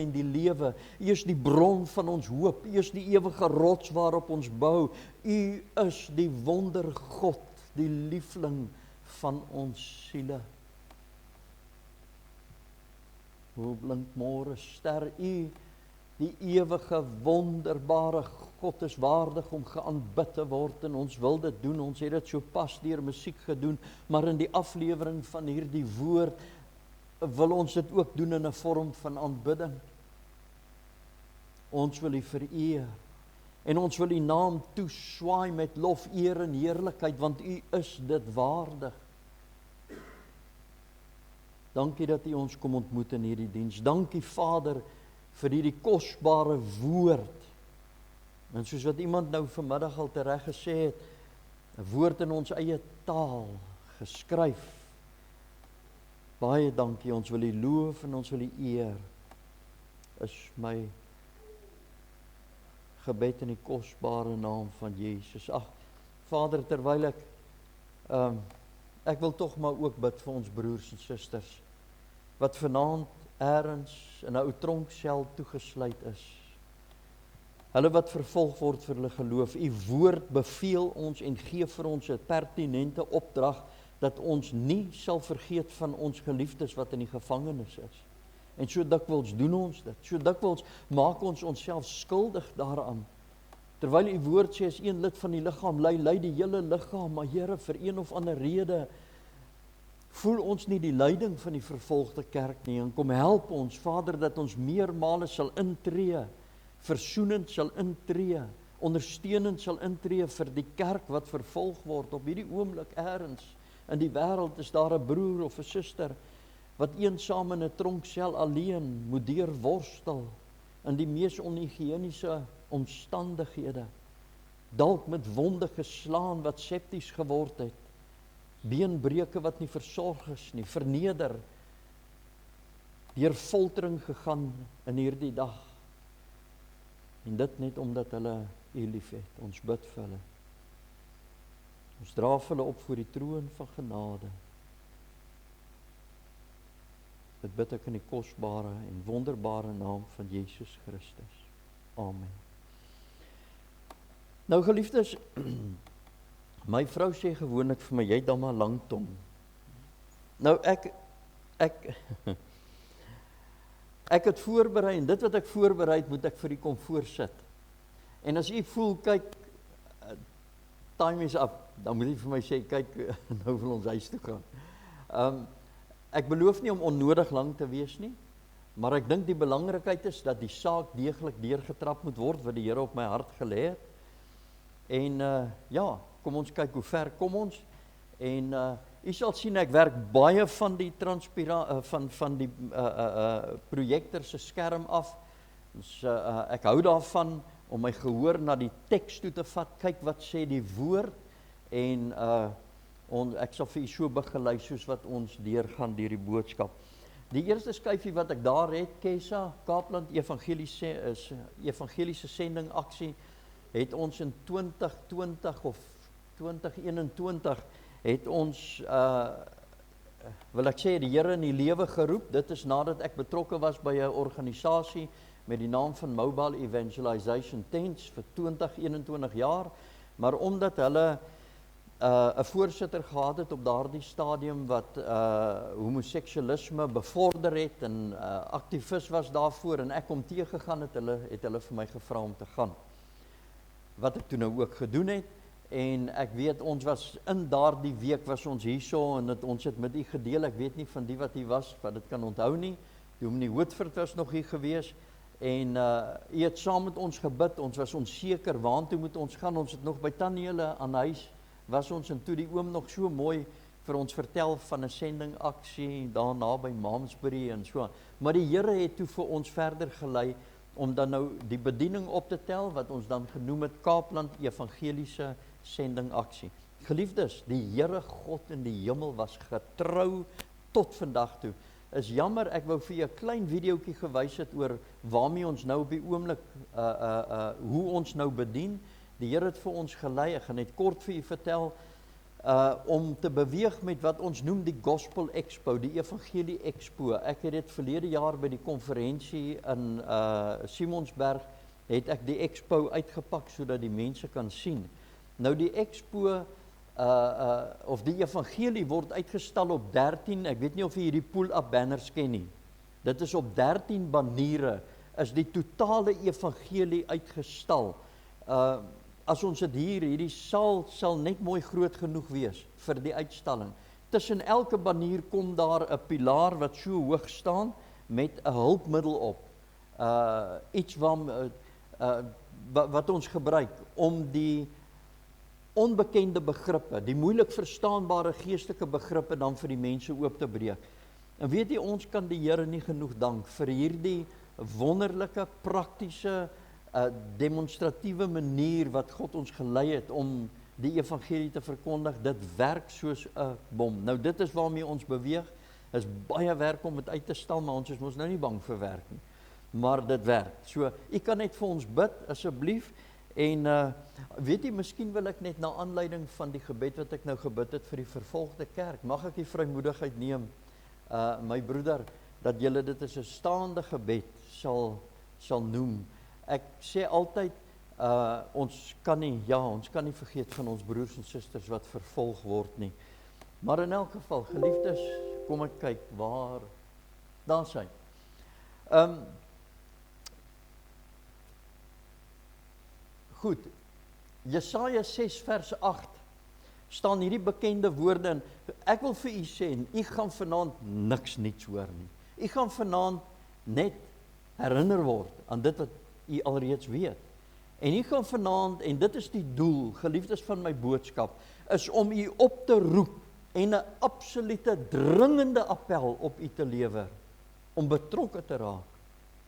en die lewe. U is die bron van ons hoop. U is die ewige rots waarop ons bou. U is die wondergod, die liefling van ons siele. Hoe blink môre ster, u die ewige wonderbare God is waardig om geaanbid te word en ons wil dit doen. Ons het dit so pas deur musiek gedoen, maar in die aflewering van hierdie woord wil ons dit ook doen in 'n vorm van aanbidding. Ons wil U vereer en ons wil U naam toeswaai met lof, eer en heerlikheid, want U is dit waardig. Dankie dat U ons kom ontmoet in hierdie diens. Dankie Vader vir hierdie kosbare woord. En soos wat iemand nou vanmiddag al tereg gesê het, 'n woord in ons eie taal geskryf. Baie dankie, ons wil U loof en ons wil U eer. Is my gebed in die kosbare naam van Jesus. Ag, Vader, terwyl ek wil tog maar ook bid vir ons broers en susters wat vanaand eers in 'n ou tronksel toegesluit is. Hulle wat vervolg word vir hulle geloof. U woord beveel ons en gee vir ons 'n pertinente opdrag dat ons nie sal vergeet van ons geliefdes wat in die gevangenis is. En so dikwels doen ons dit. So dikwels maak ons onsself skuldig daaraan. Terwyl u woord sê as een lid van die liggaam ly die hele liggaam, maar Here, vir een of ander rede voel ons nie die lyding van die vervolgde kerk nie. En kom help ons, Vader, dat ons meermale sal intree, versoenend sal intree, ondersteunend sal intree vir die kerk wat vervolg word. Op hierdie oomblik eers in die wêreld is daar 'n broer of 'n suster wat eensaam in 'n tronksel alleen moet deurworstel in die mees onhigiëniese omstandighede, dalk met wonde geslaan wat septies geword het, beenbreuke wat nie versorg is nie, verneder, deur foltering gegaan in hierdie dag. En dit net omdat hulle U liefhet. Ons bid vir hulle. Ons dra vir hulle op voor die troon van genade. Dit bid ek in die kosbare en wonderbare naam van Jesus Christus. Amen. Nou geliefdes, my vrou sê gewoonlik vir my, jy het dan maar lang tong. Nou ek het voorberei en dit wat ek voorberei het, moet ek vir u kom voorsit. En as u voel, kyk, time is up, dan moet u vir my sê, kyk, nou wil ons huis toe gaan. Ek beloof nie om onnodig lang te wees nie, maar ek dink die belangrikheid is dat die saak deeglik deurgetrap moet word wat die Here op my hart gelê het. En ja, kom ons kyk hoe ver kom ons. En u sal sien ek werk baie van die van die projektor se skerm af. Dus ek hou daarvan om my gehoor na die teks toe te vat, kyk wat sê die woord en ek sal vir u so begelei soos wat ons deurgaan deur die boodskap. Die eerste skyfie wat ek daar het, KESA, Kaapland Evangeliese Sending Aksie, het ons in 2020 of 2021 het ons, wil ek sê, die Here in die lewe geroep. Dit is nadat ek betrokke was by 'n organisasie met die naam van Mobile Evangelization Tents vir 20-21 jaar, maar omdat hulle 'n voorsitter gehad het op daardie stadium wat homoseksualisme bevorder het en aktivis was daarvoor en ek kom teëgegaan het hulle vir my gevra om te gaan. Wat ek toe nou ook gedoen het, en ek weet ons was in daardie week was ons hierso en ons het met u gedeel, ek weet nie van die wat hier was, wat dit kan onthou nie, Dominee Woodford was nog hier gewees, en u het saam met ons gebid, ons was onseker, waartoe moet ons gaan, ons het nog by Tanniele aan huis, was ons en toe die oom nog so mooi vir ons vertel van 'n sendingaksie daarna by Malmesbury en so. Maar die Here het toe vir ons verder gelei om dan nou die bediening op te tel wat ons dan genoem het Kaapland Evangeliese Sendingaksie. Geliefdes, die Here God in die hemel was getrou tot vandag toe. Is jammer, ek wou vir 'n klein videoetjie gewys het oor waarmee ons nou op die oomblik hoe ons nou bedien. Die Here het vir ons gelei. Ek gaan net kort vir u vertel. om te beweeg met wat ons noem die Gospel Expo, die Evangelie Expo. Ek het dit verlede jaar by die konferensie in Simonsberg, het ek die Expo uitgepak, sodat die mense kan sien. Nou die Expo, of die Evangelie word uitgestal op 13, ek weet nie of jy hierdie pull-up banners ken nie. Dit is op 13 baniere, is die totale Evangelie uitgestal. As ons dit hierdie saal sal net mooi groot genoeg wees vir die uitstalling. Tussen elke banier kom daar 'n pilaar wat so hoog staan met 'n hulpmiddel op. Iets wat ons gebruik om die onbekende begrippe, die moeilik verstaanbare geestelike begrippe dan vir die mense oop te breek. En weet jy, ons kan die Here nie genoeg dank vir hierdie wonderlike, praktiese, demonstratiewe manier wat God ons gelei het om die evangelie te verkondig. Dit werk soos 'n bom. Nou dit is waarmee ons beweeg. Is baie werk om dit uit te stal, maar ons is mos nou nie bang vir werk nie. Maar dit werk. So, ek kan net vir ons bid asseblief. En weet jy, miskien wil ek net na aanleiding van die gebed wat ek nou gebid het vir die vervolgde kerk, mag ek die vrymoedigheid neem, my broeder, dat julle dit as 'n staande gebed sal noem. Ek sê altyd, ons kan nie vergeet van ons broers en susters wat vervolg word nie. Maar in elk geval, geliefdes, kom ek kyk waar, daar sy. Goed, Jesaja 6 vers 8 staan hierdie bekende woorde in. Ek wil vir u sê, u gaan vanaand niks niets hoor nie. U gaan vanaand net herinner word aan dit wat u alreeds weet. En u gaan vanaand, en dit is die doel, geliefdes van my boodskap, is om u op te roep en 'n absolute dringende appel op u te lewer, om betrokke te raak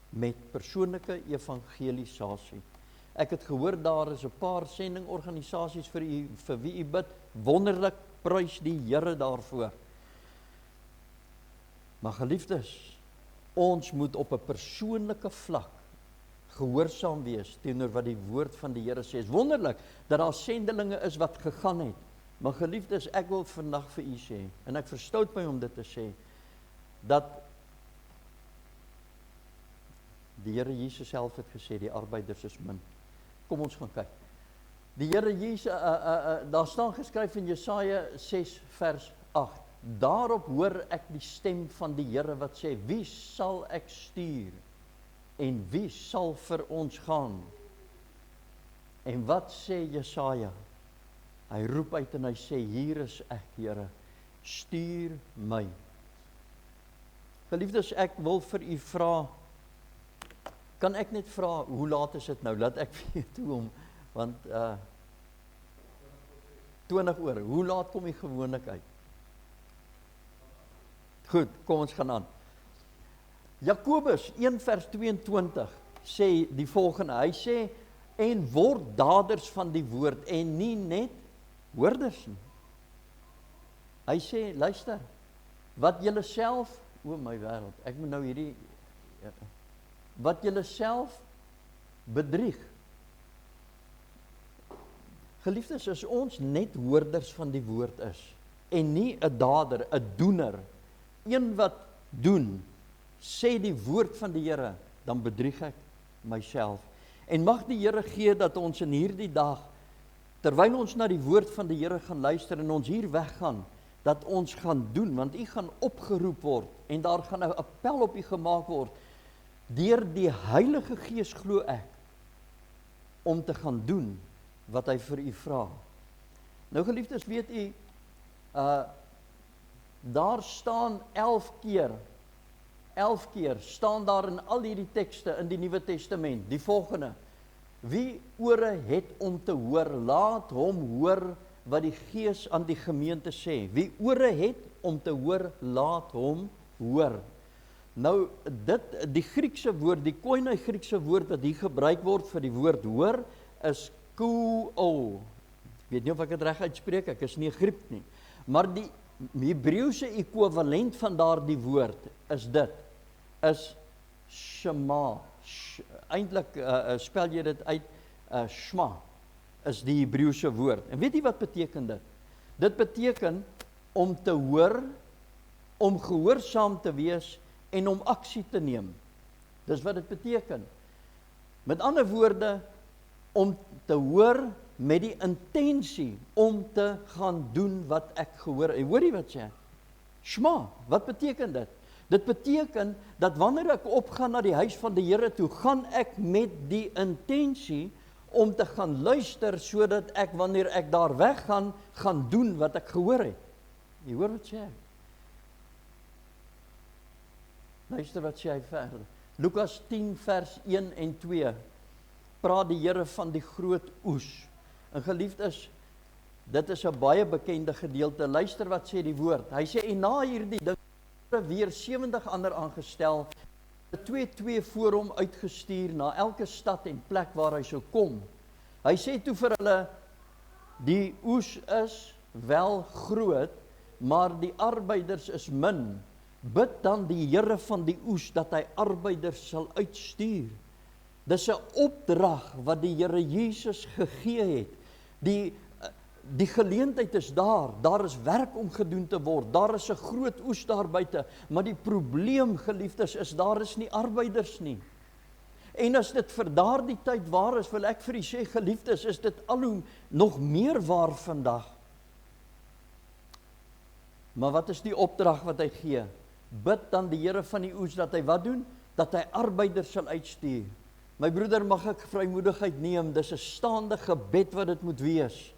met persoonlike evangelisasie. Ek het gehoor daar is 'n paar sendingorganisasies vir wie u bid, wonderlik, prys die Here daarvoor. Maar geliefdes, ons moet op 'n persoonlike vlak gehoorsaam wees teenoor wat die woord van die Here sê. Is wonderlik dat daar sendelinge is wat gegaan het. Maar geliefdes, ek wil vandag vir u sê, en ek verstout my om dit te sê, dat die Here Jesus self het gesê, die arbeiders is min. Kom ons gaan kyk. Die Here Jesus, daar staan geskryf in Jesaja 6 vers 8. Daarop hoor ek die stem van die Here wat sê, wie sal ek stuur? En wie sal vir ons gaan? En wat sê Jesaja? Hy roep uit en hy sê, hier is ek, Here, stuur my. Geliefdes, ek wil vir u vra, kan ek net vra, hoe laat is dit nou? Laat ek weet hoe want 20 oor, hoe laat kom u gewoonlik uit? Goed, kom ons gaan aan. Jakobus 1 vers 22 sê die volgende, hy sê, en word daders van die woord, en nie net hoorders nie. Hy sê, luister, wat julle self, o my wêreld, ek moet nou hierdie, wat julle self bedrieg. Geliefdes, as ons net hoorders van die woord is, en nie 'n dader, 'n doener, een wat doen, sê die woord van die Here, dan bedrieg ek myself. En mag die Here gee dat ons in hierdie dag, terwyl ons na die woord van die Here gaan luister en ons hier weggaan, dat ons gaan doen, want u gaan opgeroep word, en daar gaan 'n appel op u gemaak word, deur die Heilige Gees glo ek, om te gaan doen, wat hy vir u vra. Nou geliefdes, weet u, daar staan 11 keer staan daar in al hierdie tekste in die Nuwe Testament, die volgende, wie ore het om te hoor, laat hom hoor wat die Gees aan die gemeente sê. Wie ore het om te hoor, laat hom hoor. Nou, die Griekse woord, die koine Griekse woord wat hier gebruik word vir die woord hoor, is kouo. Ek weet nie of ek dit reg uitspreek, ek is nie 'n Griek nie. Maar die Hebreëse ekwivalent van daardie woord is dit, is shema. Eintlik spel jy dit uit, shma, is die Hebreëse woord. En weet jy wat beteken dit? Dit beteken om te hoor, om gehoorsaam te wees en om aksie te neem. Dis wat dit beteken. Met ander woorde, om te hoor met die intensie om te gaan doen wat ek gehoor. Hoor jy wat sê? Shma, wat beteken dit? Dit beteken dat wanneer ek opgaan na die huis van die Here toe, gaan ek met die intensie om te gaan luister, sodat ek, wanneer ek daar weggaan, gaan doen wat ek gehoor het. Jy hoor wat sê ek? Luister wat sê hy verder. Lukas 10 vers 1 en 2 praat die Here van die groot oes. En geliefdes, dit is 'n baie bekende gedeelte. Luister wat sê die woord. Hy sê, en na hierdie ding weer 70 ander aangestel, 2 voor hom uitgestuur na elke stad en plek waar hy sou kom. Hy sê toe vir hulle, die oes is wel groot, maar die arbeiders is min. Bid dan die Here van die oes dat hy arbeiders sal uitstuur. Dis 'n opdrag wat die Here Jesus gegee het. Die geleentheid is daar is werk om gedoen te word, daar is 'n groot oes daar buite, maar die probleem, geliefdes, is daar is nie arbeiders nie. En as dit vir daardie tyd waar is, wil ek vir u sê, geliefdes, is dit al hoe nog meer waar vandag. Maar wat is die opdrag wat hy gee? Bid dan die Here van die oes dat hy wat doen? Dat hy arbeiders sal uitstuur. My broeder, mag ek vrymoedigheid neem, dis 'n staande gebed wat dit moet wees.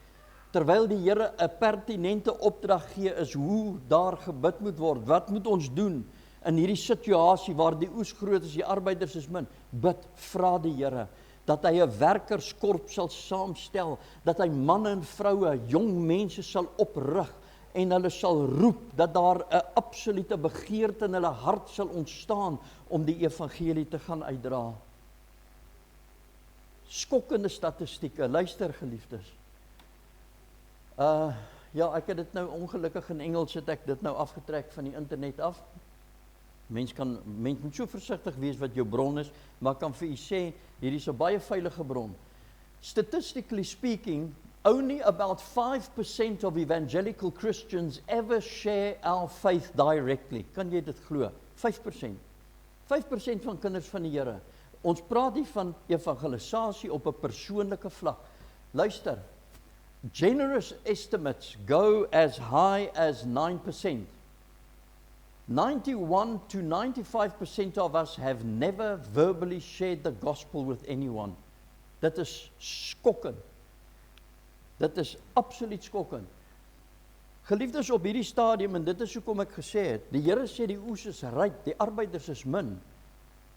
Terwyl die Here 'n pertinente opdrag gee is hoe daar gebid moet word. Wat moet ons doen in hierdie situasie waar die oes groot is, die arbeiders is min? Bid, vra die Here dat hy 'n werkerskorps sal saamstel, dat hy manne en vroue, jong mense sal oprig en hulle sal roep, dat daar 'n absolute begeerte in hulle hart sal ontstaan om die evangelie te gaan uitdra. Skokkende statistieke, luister geliefdes. Ja, ek het dit nou ongelukkig in Engels het ek dit nou afgetrek van die internet af. Mens moet so versigtig wees wat jou bron is, maar ek kan vir u sê, hierdie is 'n baie veilige bron. Statistically speaking, only about 5% of evangelical Christians ever share our faith directly. Kan jy dit glo? 5%. 5% van kinders van die Here. Ons praat nie van evangelisasie op 'n persoonlike vlak. Luister, generous estimates go as high as 9%. 91 to 95% of us have never verbally shared the gospel with anyone. Dit is skokkend. Dit is absoluut skokkend. Geliefdes, op hierdie stadium, en dit is hoekom ek gesê het, die Here sê die oes is ryk, die arbeiders is min.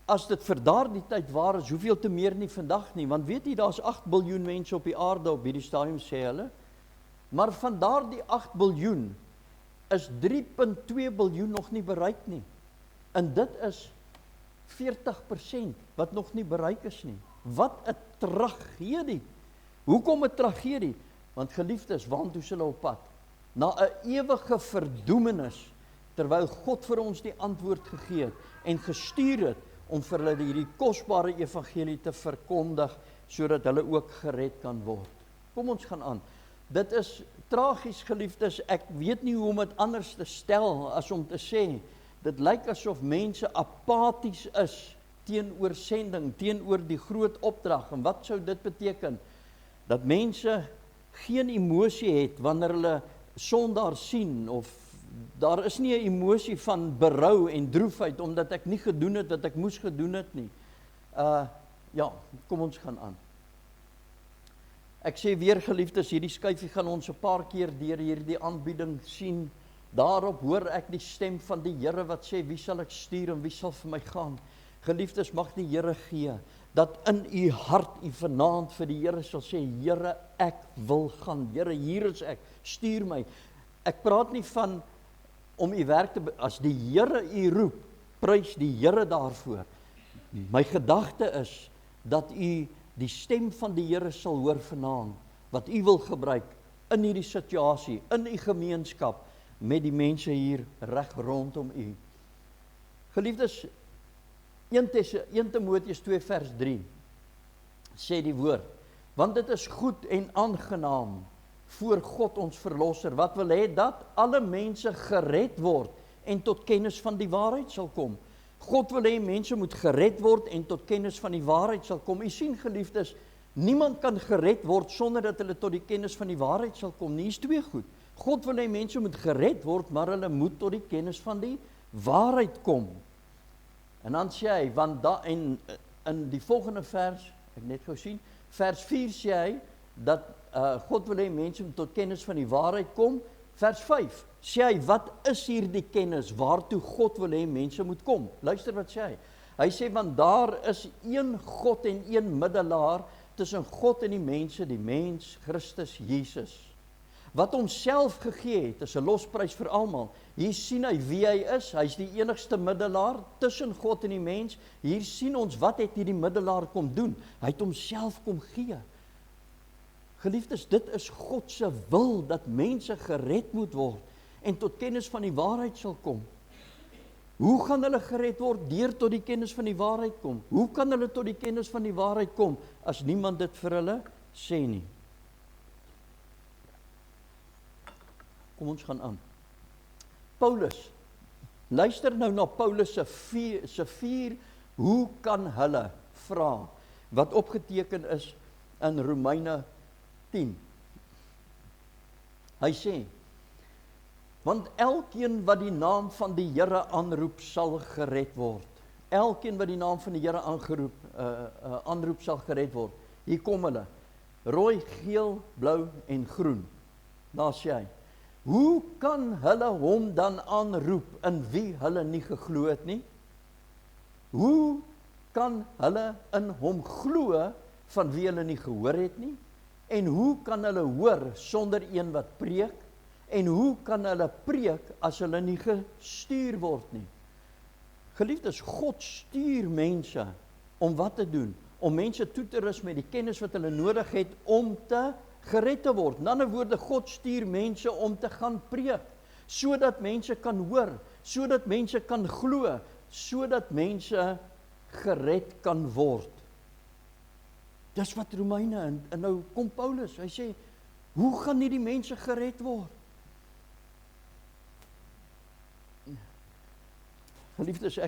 As dit vir daardie tyd waar is, hoeveel te meer nie vandag nie, want weet jy, daar's 8 biljoen mense op die aarde op hierdie stadium, sê hulle, maar van daardie 8 biljoen is 3,2 biljoen nog nie bereik nie. En dit is 40% wat nog nie bereik is nie. Wat 'n tragedie. Hoekom 'n tragedie? Want geliefdes, waantoe is hulle op pad? Na 'n ewige verdoemenis, terwyl God vir ons die antwoord gegee het en gestuur het om vir hulle hierdie kosbare evangelie te verkondig, sodat hulle ook gered kan word. Kom ons gaan aan. Dit is tragies, geliefdes, ek weet nie hoe om dit anders te stel as om te sê, dit lyk asof mense apaties is teenoor sending, teenoor die groot opdrag. En wat sou dit beteken? Dat mense geen emosie het wanneer hulle sondaar sien, of daar is nie 'n emosie van berou en droefheid, omdat ek nie gedoen het wat ek moes gedoen het nie. Ja, kom ons gaan aan. Ek sê weer, geliefdes, hierdie skyfie gaan ons 'n paar keer deur hierdie aanbieding sien. Daarop hoor ek die stem van die Here wat sê, wie sal ek stuur en wie sal vir my gaan? Geliefdes, mag die Here gee, dat in u hart u vanaand vir die Here sal sê, Here, ek wil gaan. Here, hier is ek, stuur my. Ek praat nie van om u werk te, as die Here u roep, prys die Here daarvoor. My gedagte is, dat u die stem van die Here sal hoor vanaand, wat u wil gebruik in hierdie situasie, in u gemeenskap, met die mense hier reg rondom u. Geliefdes, 1 Timoteus 2 vers 3 sê die woord, want dit is goed en aangenaam voor God ons verlosser, wat wil hê dat alle mense gered word en tot kennis van die waarheid sal kom. God wil hê mense moet gered word en tot kennis van die waarheid sal kom. U sien, geliefdes, niemand kan gered word sonder dat hulle tot die kennis van die waarheid sal kom nie. Is twee goed. God wil hê mense moet gered word, maar hulle moet tot die kennis van die waarheid kom. En dan sê hy, want in die volgende vers, ek net gou sien, vers 4 sê hy, dat God wil hê mense moet tot kennis van die waarheid kom. Vers 5 sê hy, wat is hier die kennis waartoe God wil hê mense moet kom? Luister wat sê hy. Hy sê, want daar is een God en een middelaar tussen God en die mens, Christus Jesus, wat homself gegee het, is 'n losprys vir almal. Hier sien hy wie hy is, hy is die enigste middelaar tussen God en die mens. Hier sien ons, wat het hierdie middelaar kom doen? Hy het homself kom gee. Geliefdes, dit is God se wil, dat mense gered moet word, en tot kennis van die waarheid sal kom. Hoe gaan hulle gered word? Deur tot die kennis van die waarheid kom. Hoe kan hulle tot die kennis van die waarheid kom, as niemand dit vir hulle sê nie? Kom ons gaan aan. Paulus, luister nou na Paulus se vier, hoe kan hulle vra, wat opgeteken is in Romeine 10. Hy sê, want elkeen wat die naam van die Here aanroep, sal gered word. Elkeen wat die naam van die Here aanroep, sal gered word. Hier kom hulle, rooi, geel, blou en groen. Daar sê hy, hoe kan hulle hom dan aanroep, in wie hulle nie geglo het nie? Hoe kan hulle in hom glo, van wie hulle nie gehoor het nie? En hoe kan hulle hoor, sonder een wat preek? En hoe kan hulle preek, as hulle nie gestuur word nie? Geliefdes, God stuur mense, om wat te doen? Om mense toe te rus met die kennis wat hulle nodig het, om te gered te word. In ander woorde, God stuur mense om te gaan preek, sodat mense kan hoor, sodat mense kan glo, sodat mense gered kan word. Dis wat Romeine, en nou kom Paulus, hy sê, hoe gaan hierdie mense gered word? Geliefdes,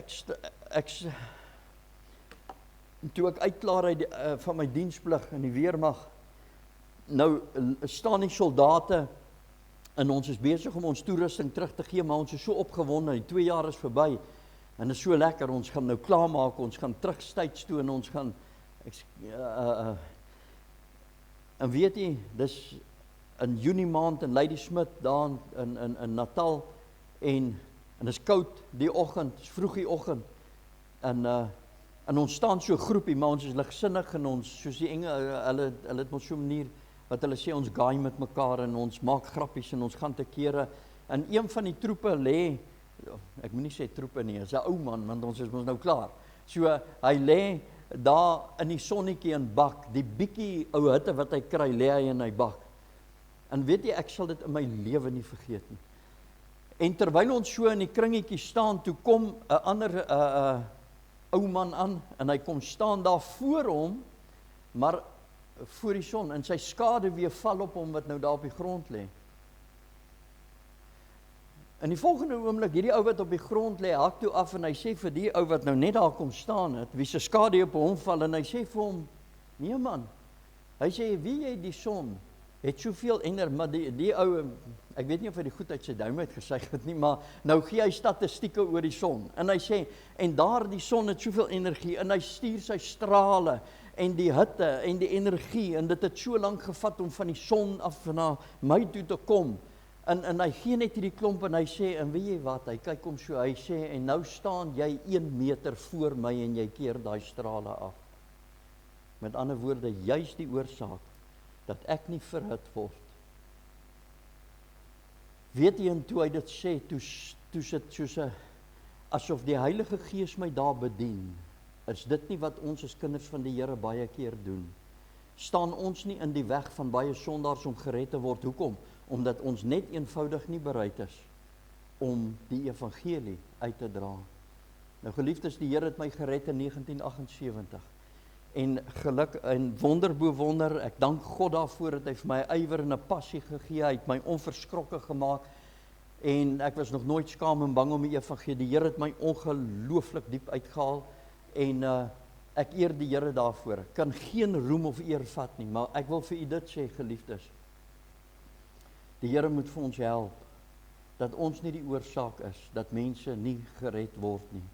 toe ek uitklaar van my diensplig in die weermag, nou staan die soldate, en ons is besig om ons toerusting terug te gee, maar ons is so opgewonde, die 2 jaar is verby, en dit is so lekker, ons gaan nou klaarmaak, ons gaan terug States toe, en ons gaan, en weet jy, dis in Junie maand in Ladysmith, daar in Natal, en is koud die oggend, is vroeg die oggend, en ons staan so groepie, maar ons is ligsinnig, en ons, soos die hulle het ons so manier, wat hulle sê, ons gaai met mekaar, en ons maak grappies, en ons gaan te kere, en een van die troepe lê, ek moet nie sê troepe nie, is 'n ou man, want ons is ons nou klaar, so hy lê daar in die sonnetjie in bak, die bietjie ou hitte wat hy kry, lê hy in hy bak, en weet jy, ek sal dit in my lewe nie vergeet nie, en terwyl ons so in die kringetjie staan, toe kom 'n ander ou man aan, en hy kom staan daar voor hom, maar voor die son, en sy skade weer val op hom, wat nou daar op die grond lê. In die volgende oomblik, hierdie ou wat op die grond lê, hak toe af, en hy sê vir die ou wat nou net daar kom staan het, wie se skade op hom val, en hy sê vir hom, nee man, hy sê, wie jy die son, het soveel maar die ou, ek weet nie of hy die goed uit sy duim uit gesuig het nie, maar nou gee hy statistieke oor die son, en hy sê, en daar die son het soveel energie, en hy stuur sy strale, en die hitte, en die energie, en dit het so lank gevat, om van die son af na my toe te kom, en hy gee net hierdie klomp, en hy sê, en weet jy wat, hy kyk om so, hy sê, en nou staan jy 1 meter voor my, en jy keer daai strale af. Met ander woorde, juist die oorsaak, dat ek nie verhit word. Weet jy, en toe hy dit sê, toe sit soos asof die Heilige Gees my daar bedien, is dit nie wat ons as kinders van die Here baie keer doen? Staan ons nie in die weg van baie sondaars om gered te word? Hoekom? Omdat ons net eenvoudig nie bereid is om die evangelie uit te dra. Nou geliefdes, die Here het my gered in 1978. en geluk en wonder bo wonder. Ek dank God daarvoor dat hy vir my ywer en 'n passie gegee, hy het my onverskrokke gemaak en ek was nog nooit skaam en bang om die evangelie. Die Here het my ongelooflik diep uitgehaal en ek eer die Here daarvoor. Ek kan geen roem of eer vat nie, maar ek wil vir u dit sê, geliefdes. Die Here moet vir ons help dat ons nie die oorsaak is dat mense nie gered word nie.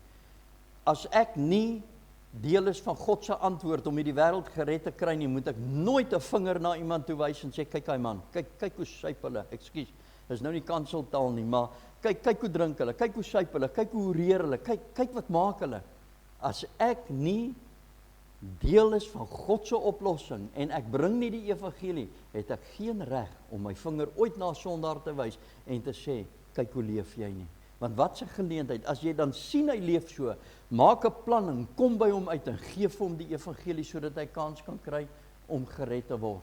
As ek nie deel is van God se antwoord om hierdie wêreld gered te kry nie, moet ek nooit 'n vinger na iemand toe wys en sê kyk hy man, kyk hoe syp hulle. Ekskuus, dis nou nie kanseltaal nie, maar kyk hoe drink hulle, kyk hoe syp hulle, kyk hoe reer hulle, kyk wat maak hulle. As ek nie deel is van God se oplossing en ek bring nie die evangelie, het ek geen reg om my vinger ooit na 'n sondaar te wys en te sê kyk hoe leef jy nie. Want wat 'n geleentheid, as jy dan sien hy leef so, maak 'n plan en kom by hom uit en gee vir hom die evangelie sodat hy kans kan kry om gered te word.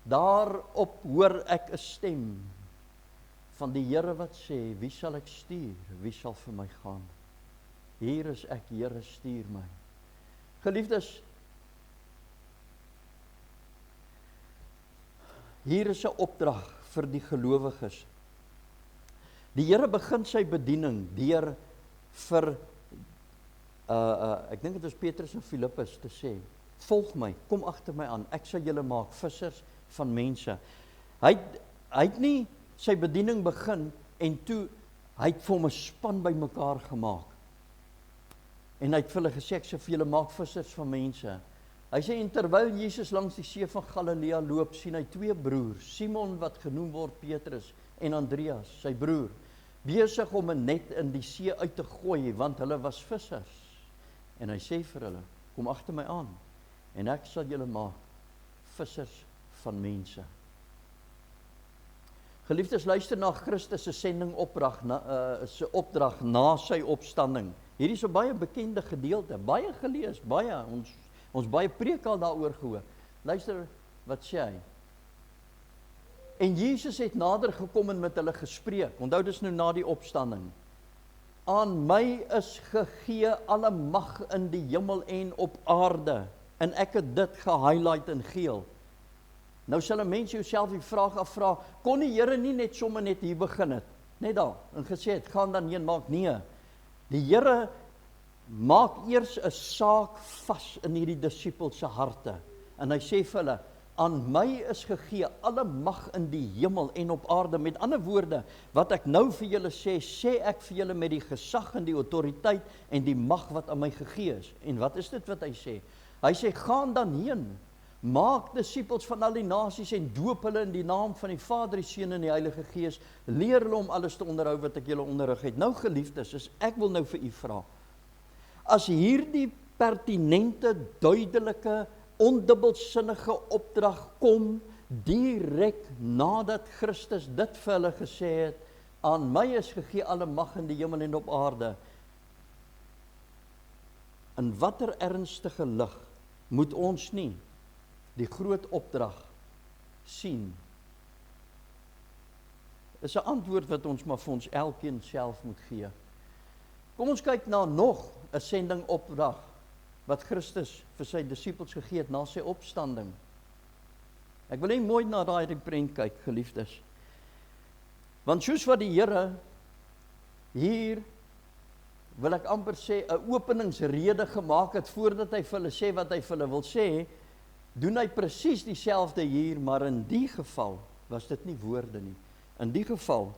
Daarop hoor ek 'n stem van die Here wat sê, wie sal ek stuur? Wie sal vir my gaan? Hier is ek, Here, stuur my. Geliefdes, hier is 'n opdrag vir die gelowiges. Die Here begin sy bediening deur vir ek dink dit is Petrus en Filippus te sê, volg my, kom agter my aan, ek sal julle maak vissers van mense. Hy het nie sy bediening begin en toe hy het vir hom 'n span bymekaar gemaak. En hy het vir hulle gesê, ek sal vir julle maak vissers van mense. Hy sê, en terwyl Jesus langs die see van Galilea loop, sien hy twee broers, Simon wat genoem word Petrus en Andreas, sy broer, besig om 'n net in die see uit te gooi, want hulle was vissers. En hy sê vir hulle, kom agter my aan, en ek sal julle maak vissers van mense. Geliefdes, luister na Christus se sendingopdrag, se opdrag na sy opstanding. Hierdie is 'n baie bekende gedeelte, baie gelees, ons baie preek al daaroor gehoor. Luister wat sê hy. En Jesus het nader gekom en met hulle gespreek. Onthou dis nou na die opstanding. Aan my is gegee alle mag in die hemel en op aarde. En ek het dit gehighlight in geel. Nou sal 'n mens jouself die vraag afvra, kon die Here nie net sommer net hier begin het? Net daar, en gesê het, gaan dan heen maak? Nee. Die Here maak eers 'n saak vas in hierdie disippels se harte. En hy sê vir hulle, aan my is gegee alle mag in die hemel en op aarde. Met ander woorde, wat ek nou vir julle sê, sê ek vir julle met die gesag en die autoriteit en die mag wat aan my gegee is. En wat is dit wat hy sê? Hy sê, gaan dan heen, maak disippels van al die nasies en doop hulle in die naam van die Vader, die Seun en die Heilige Gees. Leer hulle om alles te onderhou wat ek julle onderrig het. Nou geliefdes, ek wil nou vir u vra, as hierdie pertinente, duidelike, ondubbelsinnige opdrag kom, direk nadat Christus dit vir hulle gesê het, aan my is gegee alle mag in die hemel en op aarde. In watter ernstige lig moet ons nie die groot opdrag sien? Is 'n antwoord wat ons maar vir ons elkeen self moet gee. Kom ons kyk na nog 'n sendingopdrag wat Christus vir sy disippels gegee het na sy opstanding. Ek wil net mooi na daai prent kyk, geliefdes. Want soos wat die Here hier, wil ek amper sê, 'n openingsrede gemaak het voordat hy vir hulle sê wat hy vir hulle wil sê, doen hy presies dieselfde hier, maar in die geval was dit nie woorde nie. In die geval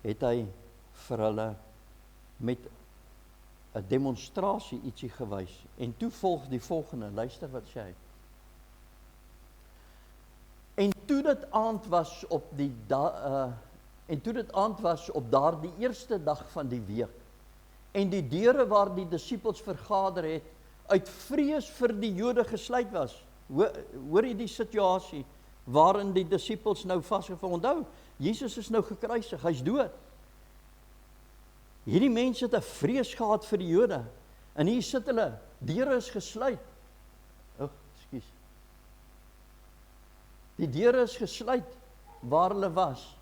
het hy vir hulle met 'n demonstrasie ietsie gewys. En toe volg die volgende, luister wat sê hy. En toe dit aand was op daardie eerste dag van die week, en die deure waar die disippels vergader het, uit vrees vir die Jode gesluit was. Hoor jy die situasie waarin die disippels nou vasgevang? Onthou, Jesus is nou gekruisig, hy's dood. Hierdie mense het 'n vrees gehad vir die Jode. En hier sit hulle, deure is gesluit. Ekskuus. Die deure is gesluit waar hulle was.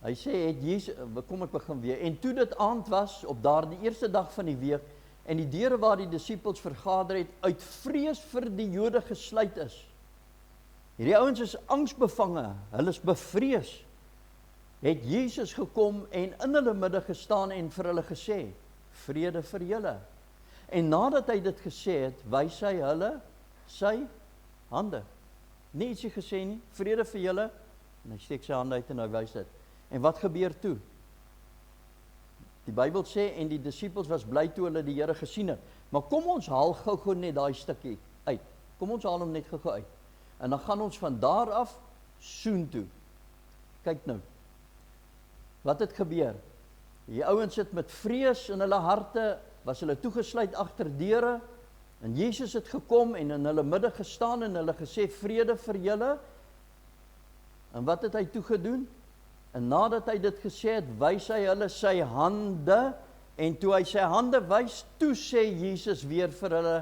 Hy sê, het Jesus, kom ek begin weer, en toe dit aand was, op daardie eerste dag van die week, en die deure waar die disippels vergader het, uit vrees vir die Jode gesluit is. Hierdie ouens is angsbevange, hulle is bevrees, het Jesus gekom en in hulle midde gestaan en vir hulle gesê, vrede vir julle. En nadat hy dit gesê het, wys hy hulle sy hande. Nie ietsie gesê nie, vrede vir julle, en hy steek sy hande uit en hy wys dit. En wat gebeur toe? Die Bybel sê, en die disippels was bly toe hulle die Here gesien het. Maar kom ons haal gou net daai stukkie uit. Kom ons haal hom net gou uit. En dan gaan ons van daar af soontoe. Kyk nou. Wat het gebeur? Die ouens sit met vrees in hulle harte, was hulle toegesluit agter deure, en Jesus het gekom en in hulle midde gestaan en hulle gesê, vrede vir julle. En wat het hy toe gedoen? En nadat hy dit gesê het, wys hy hulle sy hande, en toe hy sy hande wys, toe sê Jesus weer vir hulle,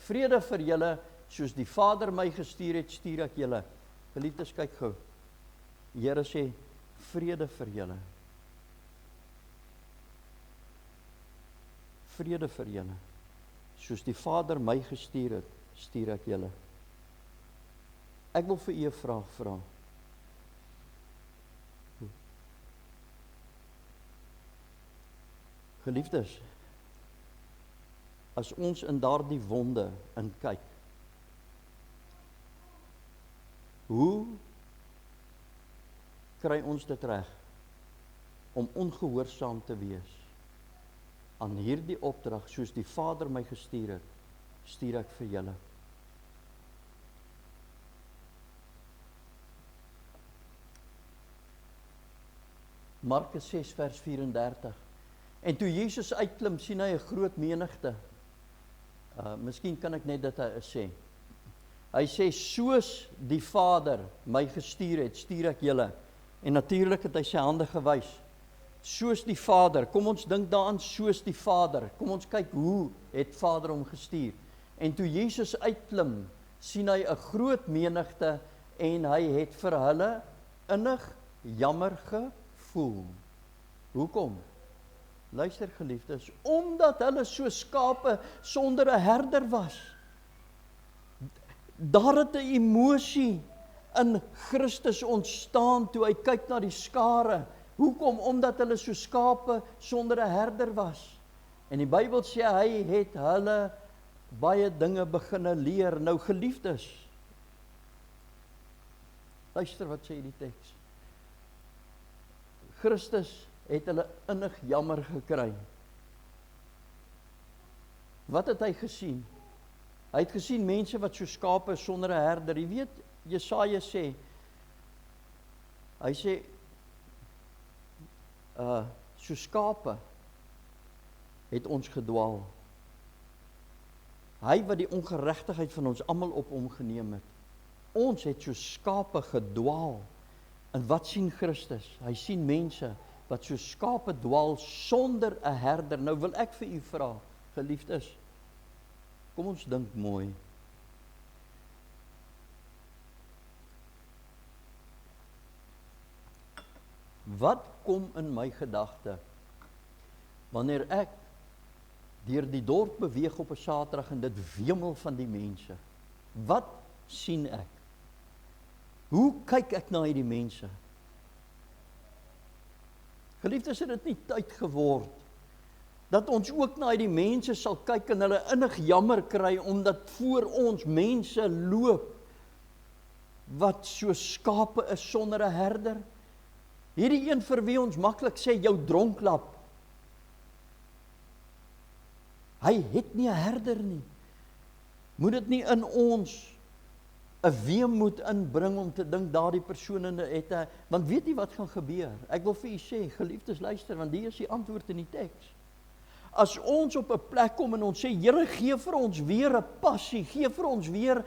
vrede vir julle, soos die Vader my gestuur het, stuur ek julle. Geliefdes, kyk gou. Die Here sê, vrede vir julle. Vrede vir julle. Soos die Vader my gestuur het, stuur ek julle. Ek wil vir u 'n vraag vra. Geliefdes, as ons in daardie wonde in kyk, hoe kry ons dit reg om ongehoorsaam te wees aan hierdie opdrag, soos die Vader my gestuur het, stuur ek vir julle. Markus 6 vers 34. En toe Jesus uitklim, sien hy 'n groot menigte. Miskien kan ek net dit sê. Hy sê, soos die Vader my gestuur het, stuur ek julle. En natuurlik het hy sy hande gewys. Soos die Vader, kom ons dink daaraan, soos die Vader. Kom ons kyk, hoe het Vader hom gestuur. En toe Jesus uitklim, sien hy 'n groot menigte, en hy het vir hulle innig jammer gevoel. Hoekom? Luister geliefdes, omdat hulle so skape sonder 'n herder was. Daar het 'n emosie in Christus ontstaan toe hy kyk na die skare. Hoekom? Omdat hulle so skape sonder 'n herder was. En die Bybel sê hy het hulle baie dinge beginne leer. Nou geliefdes, luister wat sê die teks. Christus het hulle innig jammer gekry. Wat het hy gesien? Hy het gesien mense wat so skape sonder 'n herder. Jy weet, Jesaja sê, hy sê, so skape het ons gedwaal. Hy wat die ongeregtigheid van ons almal op hom geneem het. Ons het so skape gedwaal. En wat sien Christus? Hy sien mense wat so skape dwaal sonder 'n herder. Nou wil ek vir u vra, geliefdes, kom ons dink mooi. Wat kom in my gedagte wanneer ek deur die dorp beweeg op 'n Saterdag en dit wemel van die mense? Wat sien ek? Hoe kyk ek na hierdie mense? Geliefdes, het dit nie tyd geword dat ons ook na die mense sal kyk en hulle innig jammer kry, omdat voor ons mense loop wat so skape is sonder 'n herder? Hierdie een vir wie ons maklik sê, jou dronklap. Hy het nie 'n herder nie. Moet dit nie in ons 'n weemoed inbring om te dink daardie persone het 'n, want weet jy wat gaan gebeur? Ek wil vir u sê, geliefdes, luister, want hier is die antwoord in die teks. As ons op 'n plek kom en ons sê, Here, gee vir ons weer 'n passie, gee vir ons weer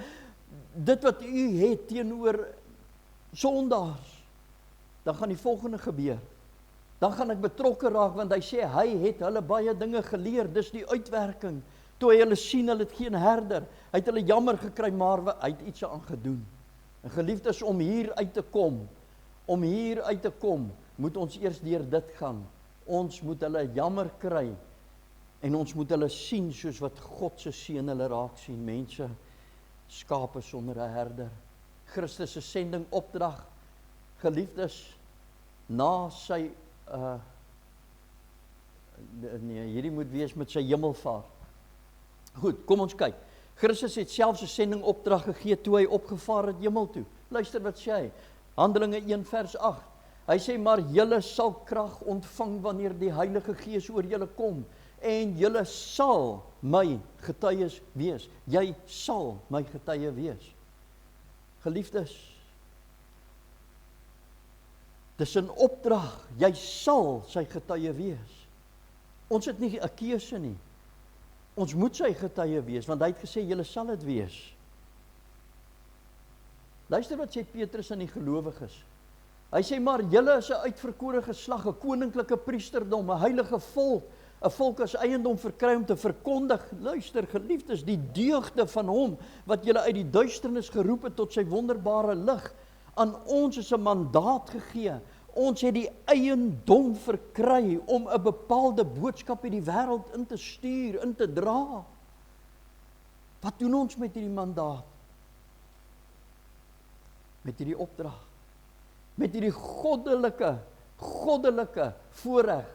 dit wat u het teenoor sondaars, dan gaan die volgende gebeur. Dan gaan ek betrokke raak, want hy sê, hy het hulle baie dinge geleer, dis die uitwerking. Toe hy hulle sien, hulle het geen herder, hy het hulle jammer gekry, maar hy het iets aan gedoen. En geliefdes, om hier uit te kom, moet ons eers deur dit gaan. Ons moet hulle jammer kry, en ons moet hulle sien soos wat God se seun hulle raak sien, mense, skape sonder 'n herder. Christus se sending opdrag, geliefdes, na sy, nee, hierdie moet wees met sy hemelvaart. Goed, kom ons kyk. Christus het self sy sending opdrag gegee toe hy opgevaar het hemel toe. Luister wat sê hy, Handelinge 1 vers 8. Hy sê, maar julle sal krag ontvang wanneer die Heilige Gees oor julle kom, en julle sal my getuies wees. Jy sal my getuie wees. Geliefdes, dis 'n opdrag, jy sal sy getuie wees. Ons het nie 'n keuse nie. Ons moet sy getuie wees, want hy het gesê, julle sal dit wees. Luister wat sê Petrus aan die gelowiges. Hy sê, maar julle is 'n uitverkore geslag, 'n koninklike priesterdom, 'n heilige volk, 'n volk as eiendom verkry om te verkondig, luister geliefdes, die deugde van hom, wat julle uit die duisternis geroep het tot sy wonderbare lig. Aan ons is 'n mandaat gegee. Ons het die eiendom verkry om 'n bepaalde boodskap in die wêreld in te stuur, in te dra. Wat doen ons met hierdie mandaat? Met hierdie opdrag? Met hierdie goddelike voorreg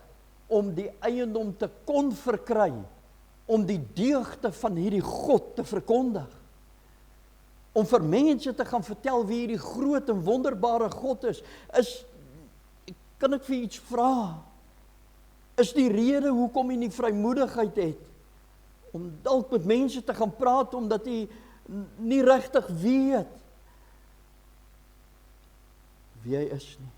om die eiendom te kon verkry, om die deugde van hierdie God te verkondig. Om vir mense te gaan vertel wie hierdie groot en wonderbare God is, kan ek vir iets vra? Is die rede hoekom jy nie vrymoedigheid het, om dalk met mense te gaan praat, omdat jy nie regtig weet wie hy is nie?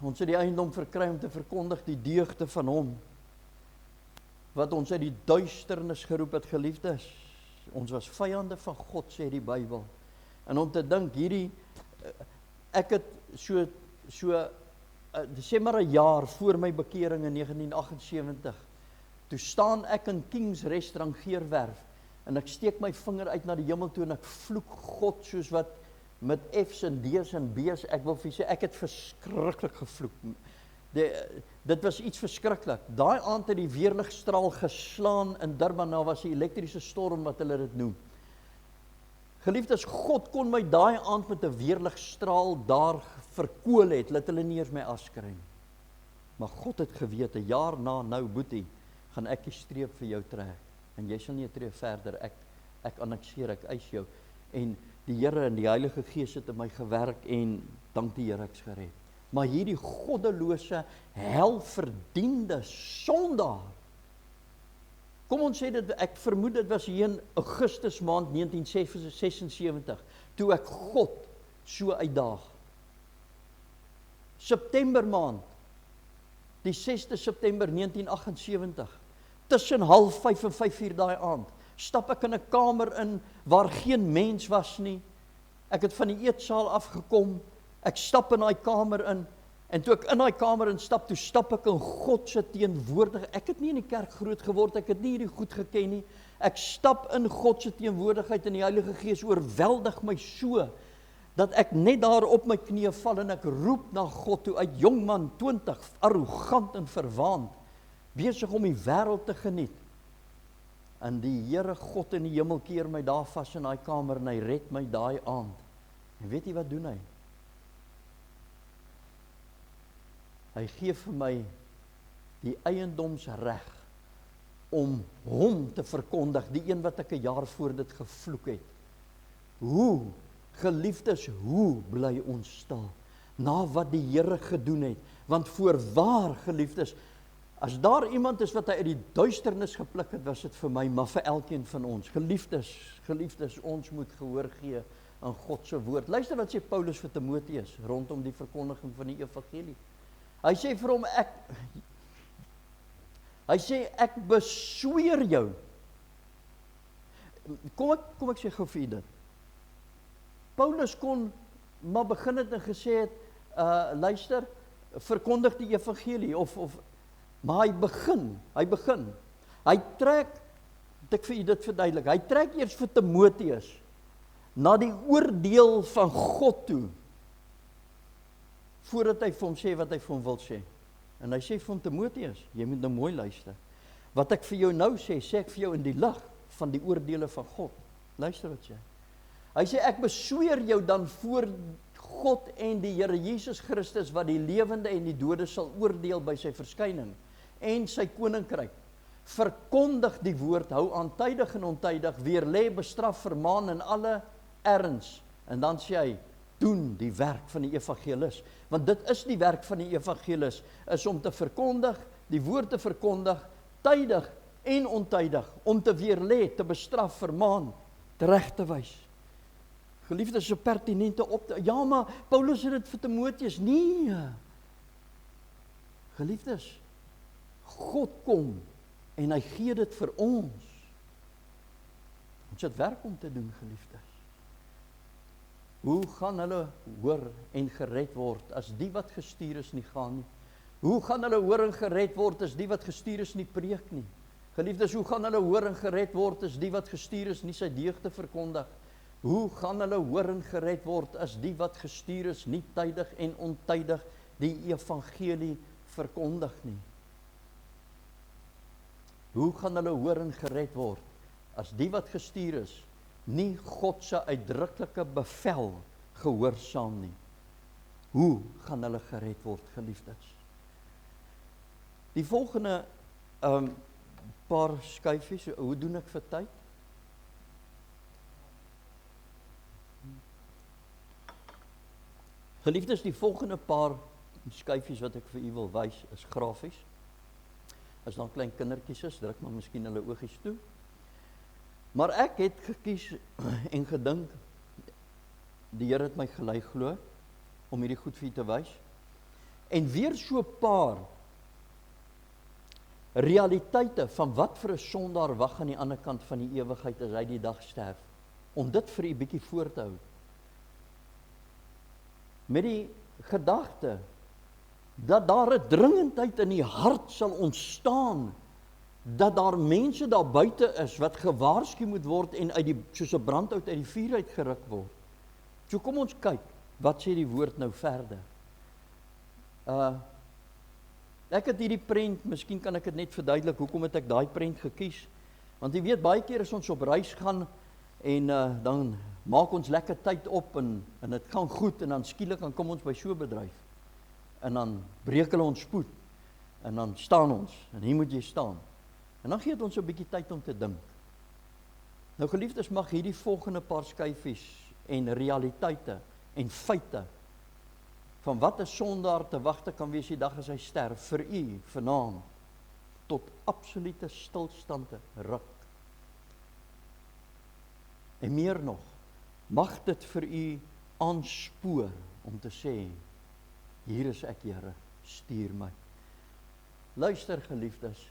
Ons het die eiendom verkry om te verkondig die deugde van hom, wat ons uit die duisternis geroep het, geliefdes. Ons was vyande van God, sê die Bybel. En om te dink, ek het sê maar 'n jaar voor my bekering in 1978, toe staan ek in King's Restaurant Geerwerf, en ek steek my vinger uit na die hemel toe, en ek vloek God soos wat met F's en D's en B's, ek wil vir sê, ek het verskriklik gevloek. Dit was iets verskriklik. Daai aand het die weerligstraal geslaan in Durban, nou was 'n elektriese storm wat hulle dit noem. Geliefdes, God kon my daai aand met 'n weerligstraal daar verkoel het, laat hulle nie eens my askry nie. Maar God het geweet, 'n jaar na nou, Boetie, gaan ek die streep vir jou trek, en jy sal nie 'n tree verder, ek annexeer, ek eis jou, en die Here en die Heilige Gees het in my gewerk, en dank die Here ek's gered. Maar hierdie goddelose, helverdiende sondaar, kom ons sê dit, ek vermoed dit was hier in Augustus maand 1976, toe ek God so uitdaag. September maand, die 6de September 1978, tussen 4:30 en 5:00 daai aand, stap ek in 'n kamer in, waar geen mens was nie. Ek het van die eetsaal afgekom, ek stap in daai kamer in, en toe ek in daai kamer instap, toe stap ek in God se teenwoordigheid. Ek het nie in die kerk groot geword, ek het nie hierdie goed geken nie. Ek stap in God se teenwoordigheid, en die Heilige Gees oorweldig my so, dat ek net daar op my knieë val, en ek roep na God toe, uit jong man, 20, arrogant en verwaand, besig om die wêreld te geniet. En die Here God in die hemel keer my daar vas in daai kamer, en hy red my daai aand. En weet jy wat doen hy? Hy gee vir my die eiendomsreg om hom te verkondig, die een wat ek 'n jaar voor dit gevloek het. Hoe, geliefdes, hoe bly ons stil na wat die Here gedoen het? Want voorwaar, geliefdes, as daar iemand is wat hy uit die duisternis gepluk het, was dit vir my, maar vir elkeen van ons. Geliefdes, ons moet gehoor gee aan God se woord. Luister wat sê Paulus vir Timoteus rondom die verkondiging van die evangelie. Hy sê vir hom, ek besweer jou. Kom ek sê gou vir u dit. Paulus kon maar begin het en gesê het, luister, verkondig die evangelie, maar hy begin. Hy trek moet ek vir u dit verduidelik. Hy trek eers vir Timoteus na die oordeel van God toe, voordat hy vir hom sê wat hy vir hom wil sê. En hy sê vir hom, Timoteus, jy moet nou mooi luister. Wat ek vir jou nou sê ek vir jou in die lig van die oordeele van God. Luister wat sê. Hy sê, ek besweer jou dan voor God en die Here Jesus Christus, wat die lewende en die dode sal oordeel by sy verskyning, en sy koninkryk. Verkondig die woord, hou aan tydig en ontydig, weerlê, bestraf, vermaan in alle erns. En dan sê hy, doen die werk van die evangelis. Want dit is die werk van die evangelis, is om te verkondig, die woord te verkondig, tydig en ontydig, om te weerlê, te bestraf, vermaan, reg te wys. Geliefdes, so pertinente ja, maar Paulus het dit vir Timoteus, nee. Geliefdes, God kom, en hy gee dit vir ons. Ons het werk om te doen, geliefdes. Hoe gaan hulle hoor en gered word, as die wat gestuur is nie gaan nie? Hoe gaan hulle hoor en gered word, as die wat gestuur is nie preek nie? Geliefdes, hoe gaan hulle hoor en gered word, as die wat gestuur is nie sy deugde verkondig? Hoe gaan hulle hoor en gered word, as die wat gestuur is nie tydig en ontydig die evangelie verkondig nie? Hoe gaan hulle hoor en gered word, as die wat gestuur is nie God se uitdruklike bevel gehoorsaam nie? Hoe gaan hulle gered word, geliefdes? Die volgende paar skyfies, hoe doen ek vir tyd? Geliefdes, die volgende paar skyfies wat ek vir u wil wys, is grafies. As daar klein kindertjies is, druk maar miskien hulle oogies toe. Maar ek het gekies en gedink, die Here het my gelei glo, om hierdie goed vir u te wys. En weer so 'n paar realiteite van wat vir 'n sondaar wag aan die ander kant van die ewigheid as hy die dag sterf, om dit vir u bietjie voor te hou. Met die gedagte dat daar 'n dringendheid in die hart sal ontstaan, dat daar mense daar buite is wat gewaarsku moet word en soos 'n brandhout uit die vuur uitgeruk word. So kom ons kyk, wat sê die woord nou verder? Ek het hierdie prent, miskien kan ek dit net verduidelik, hoekom het ek daai prent gekies? Want jy weet, baie keer as ons op reis gaan, en dan maak ons lekker tyd op, en dit gaan goed, en dan skielik dan kom ons by so 'n bedryf, en dan breek hulle ons spoed, en dan staan ons, en hier moet jy staan, en dan gee dit ons 'n bietjie tyd om te dink. Nou geliefdes, mag hierdie volgende paar skyfies, en realiteite, en feite, van wat 'n sondaar te wagte kan wees die dag as hy sterf, vir u vanaand, tot absolute stilstand ruk. En meer nog, mag dit vir u aanspoor om te sê, hier is ek, Here, stuur my. Luister geliefdes,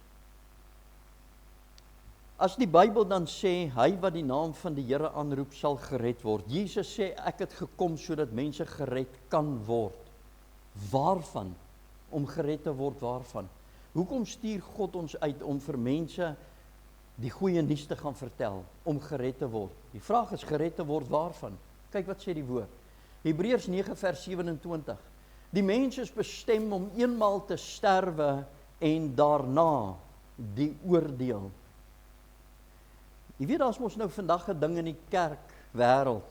as die Bybel dan sê, hy wat die naam van die Here aanroep sal gered word. Jesus sê, ek het gekom sodat mense gered kan word. Waarvan? Om gered te word waarvan? Hoekom stuur God ons uit om vir mense die goeie nuus te gaan vertel, om gered te word? Die vraag is, gered te word waarvan? Kyk wat sê die woord. Hebreërs 9 vers 27. Die mens is bestem om eenmaal te sterwe en daarna die oordeel. Jy weet, daar's mos nou vandag 'n ding in die kerkwêreld.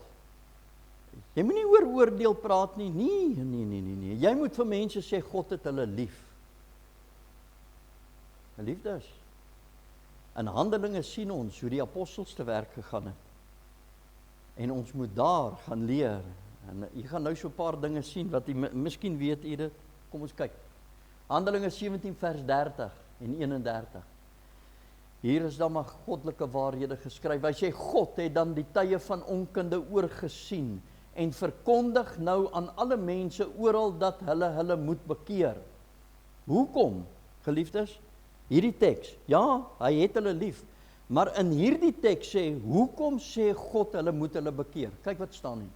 Jy moet nie oor oordeel praat nie. Nee. Jy moet vir mense sê, God het hulle lief. Geliefdes, in Handelinge sien ons hoe die apostels te werk gegaan het. En ons moet daar gaan leer. En jy gaan nou so 'n paar dinge sien, wat jy miskien weet jy dit. Kom ons kyk. Handelinge 17 vers 30 en 31. Hier is dan maar goddelike waarhede geskryf. Hy sê, God het dan die tye van onkunde oorgesien, en verkondig nou aan alle mense oral dat hulle moet bekeer. Hoekom, geliefdes? Hierdie teks, ja, hy het hulle lief, maar in hierdie teks sê, hoekom sê God hulle moet hulle bekeer? Kyk wat staan hier.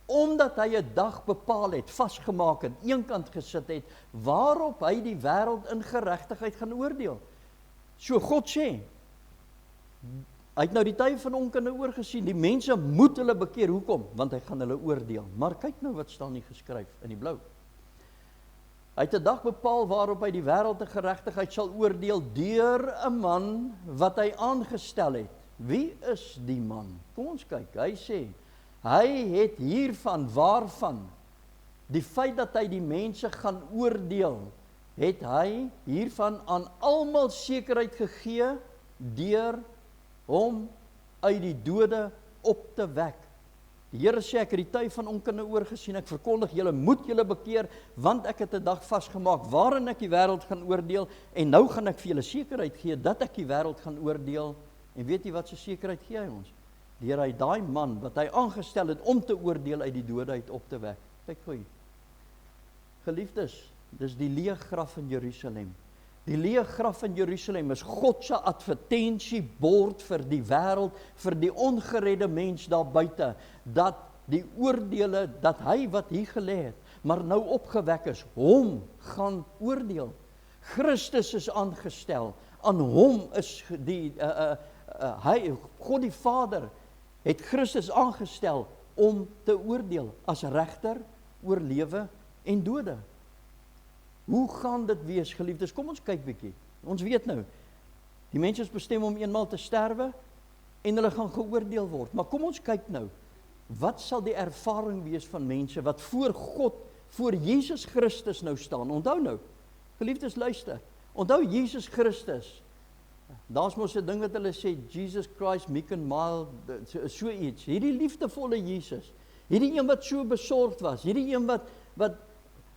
Omdat hy 'n dag bepaal het, vasgemaak het, eenkant gesit het, waarop hy die wêreld in geregtigheid gaan oordeel. So God sê, Hy het nou die tye van onkunde oorgesien. Die mense moet hulle bekeer. Hoekom? Want hy gaan hulle oordeel. Maar kyk nou wat staan nie geskryf in die blou. Hy het 'n dag bepaal waarop hy die wêreld te geregtigheid sal oordeel deur 'n man wat hy aangestel het. Wie is die man? Kom ons kyk. Hy sê, hy het hiervan, waarvan, die feit dat hy die mense gaan oordeel, het hy hiervan aan almal sekerheid gegee deur hom uit die dode op te wek. Die Here sê, ek het die tyd van onkunde oorgesien, ek verkondig, julle moet julle bekeer, want ek het 'n dag vasgemaak waarin ek die wêreld gaan oordeel, en nou gaan ek vir julle sekerheid gee dat ek die wêreld gaan oordeel. En weet jy wat se sekerheid gee hy ons? Deur hy daai man wat hy aangestel het om te oordeel uit die dode uit op te wek. Kyk gou hier. Geliefdes, dis die leë graf in Jerusalem. Die leë graf in Jerusalem is God se advertensiebord vir die wêreld, vir die ongeredde mens daar buite, dat die oordeele, dat hy wat hier gelê het, maar nou opgewek is, hom gaan oordeel. Christus is aangestel, aan hom is hy, God die Vader, het Christus aangestel om te oordeel, as regter oor lewe en dode. Hoe gaan dit wees, geliefdes? Kom ons kyk bietjie. Ons weet nou, die mense is bestem om eenmaal te sterwe en hulle gaan geoordeel word. Maar kom ons kyk nou, wat sal die ervaring wees van mense wat voor God, voor Jesus Christus nou staan? Onthou nou, geliefdes, luister. Onthou Jesus Christus. Daar's mos 'n ding wat hulle sê, Jesus Christ, meek and mild, so iets. Hierdie liefdevolle Jesus, hierdie een wat so besorgd was, hierdie een wat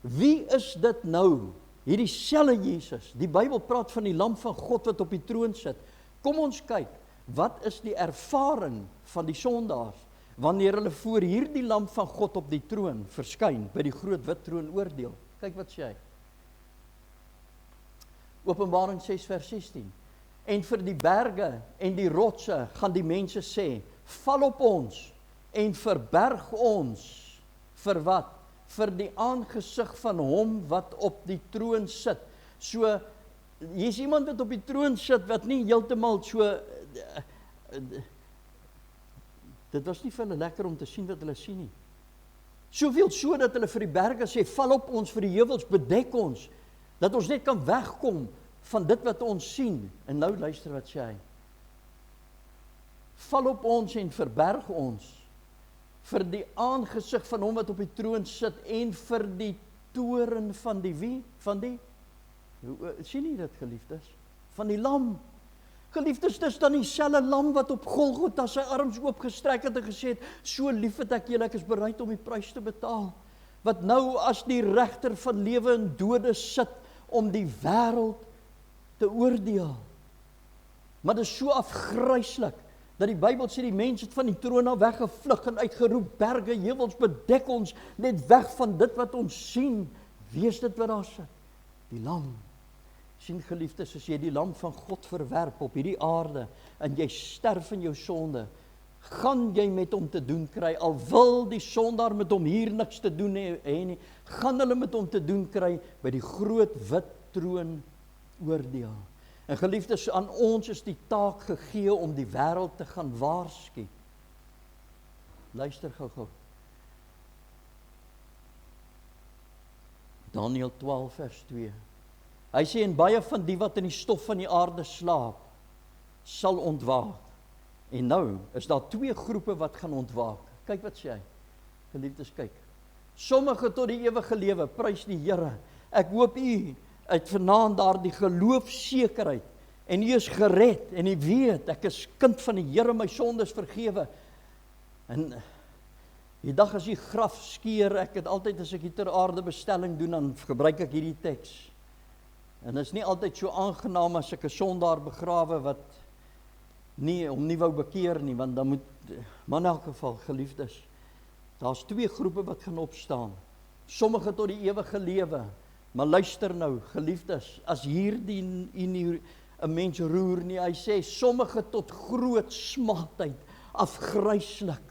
wie is dit nou? Hierdie selfe Jesus. Die Bybel praat van die lam van God wat op die troon sit. Kom ons kyk, wat is die ervaring van die sondaars wanneer hulle voor hierdie lam van God op die troon verskyn by die groot wit troon oordeel? Kyk wat sê hy. Openbaring 6 vers 16. En vir die berge en die rotse gaan die mense sê, val op ons en verberg ons vir wat? Vir die aangesig van hom wat op die troon sit. So, hier is iemand wat op die troon sit, wat nie heeltemal so, dit was nie vir hulle lekker om te sien wat hulle sien nie. Soveel so dat hulle vir die berge sê, val op ons, vir die heuwels, bedek ons, dat ons net kan wegkom van dit wat ons sien. En nou luister wat sê hy. Val op ons en verberg ons, vir die aangesig van hom wat op die troon sit, en vir die toren van die wie? Van die, sien jy dit, geliefdes? Van die lam. Geliefdes, dis dan dieselfde lam wat op Golgotha sy arms oopgestrek het en gesê het, so lief het ek julle, ek is bereid om die prys te betaal. Wat nou as die regter van lewe en dode sit, om die wêreld te oordeel. Maar dit is so afgryslik, dat die Bybel sê die mens het van die troon af weggevlug en uitgeroep, berge, heuwels, bedek ons, net weg van dit wat ons sien. Wie is dit wat daar sit? Die lam. Sien, geliefdes, as jy die lam van God verwerp op hierdie aarde, en jy sterf in jou sonde, gaan jy met hom te doen kry, al wil die sondaar met hom hier niks te doen hê nie, gaan hulle met hom te doen kry, by die groot wit troon oordeel. En geliefdes, aan ons is die taak gegee om die wêreld te gaan waarsku. Luister gou. Daniël 12 vers 2. Hy sê, en baie van die wat in die stof van die aarde slaap, sal ontwaak. En nou is daar twee groepe wat gaan ontwaak. Kyk wat sê hy. Geliefdes, kyk. Sommige tot die ewige lewe, prys die Here. Ek hoop u uit vanaand daar die geloofsekerheid, en u is gered, en u weet, ek is kind van die Here, my sondes vergewe. En die dag as die graf skeer, ek het altyd, as ek hier ter aarde bestelling doen, dan gebruik ek hierdie teks. En dit is nie altyd so aangenaam as ek 'n sondaar begrawe wat hom nie wou bekeer nie, want dan moet, maar in elk geval, geliefdes, daar's twee groepe wat gaan opstaan. Sommige tot die ewige lewe. Maar luister nou, geliefdes, as hierdie nie 'n mens roer nie, hy sê, sommige tot groot smaadheid, afgryslik.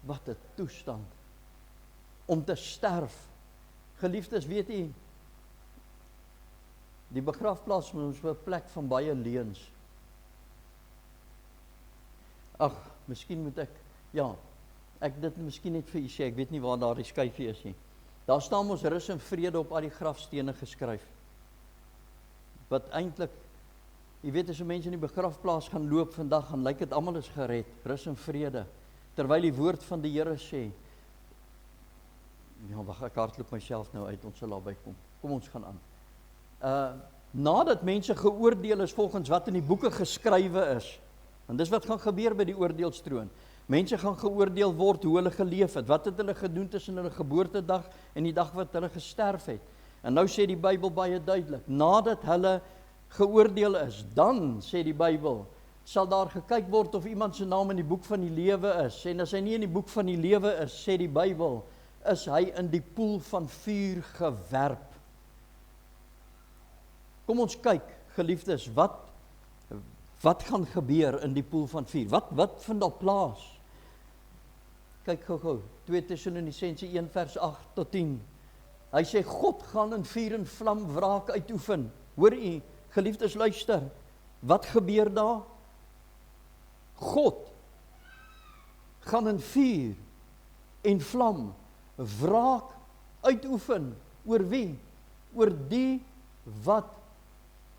Wat 'n toestand, om te sterf. Geliefdes, weet u, Die begrafplaas is ons 'n plek van baie leuns. Ag, miskien moet ek, ek dit miskien net vir u sê, ek weet nie waar daar die skyfie is nie. Daar staan ons rus en vrede op al die grafstene geskryf. Wat eintlik, jy weet as 'n mens in die begrafplaas gaan loop vandag, dan lyk dit almal is gered, rus en vrede. Terwyl die woord van die Here sê, wag, ek hardloop myself nou uit, ons sal daarby kom. Kom ons gaan aan. Nadat mense geoordeel is volgens wat in die boeke geskrywe is, en dis wat gaan gebeur by die oordeelstroon. Mense gaan geoordeel word hoe hulle geleef het, wat het hulle gedoen tussen hulle geboortedag en die dag wat hulle gesterf het. En nou sê die Bybel baie duidelik, nadat hulle geoordeel is, dan sê die Bybel, sal daar gekyk word of iemand se naam in die boek van die lewe is. En as hy nie in die boek van die lewe is, sê die Bybel, is hy in die poel van vuur gewerp. Kom ons kyk, geliefdes, wat gaan gebeur in die poel van vuur? Wat vind daar plaas? Kyk gou, 2 Tessalonisense 1 vers 8 tot 10. Hy sê, God gaan in vuur en vlam wraak uitoefen. Hoor u, geliefdes, luister, wat gebeur daar? God gaan in vuur en vlam wraak uitoefen. Oor wie? Oor die wat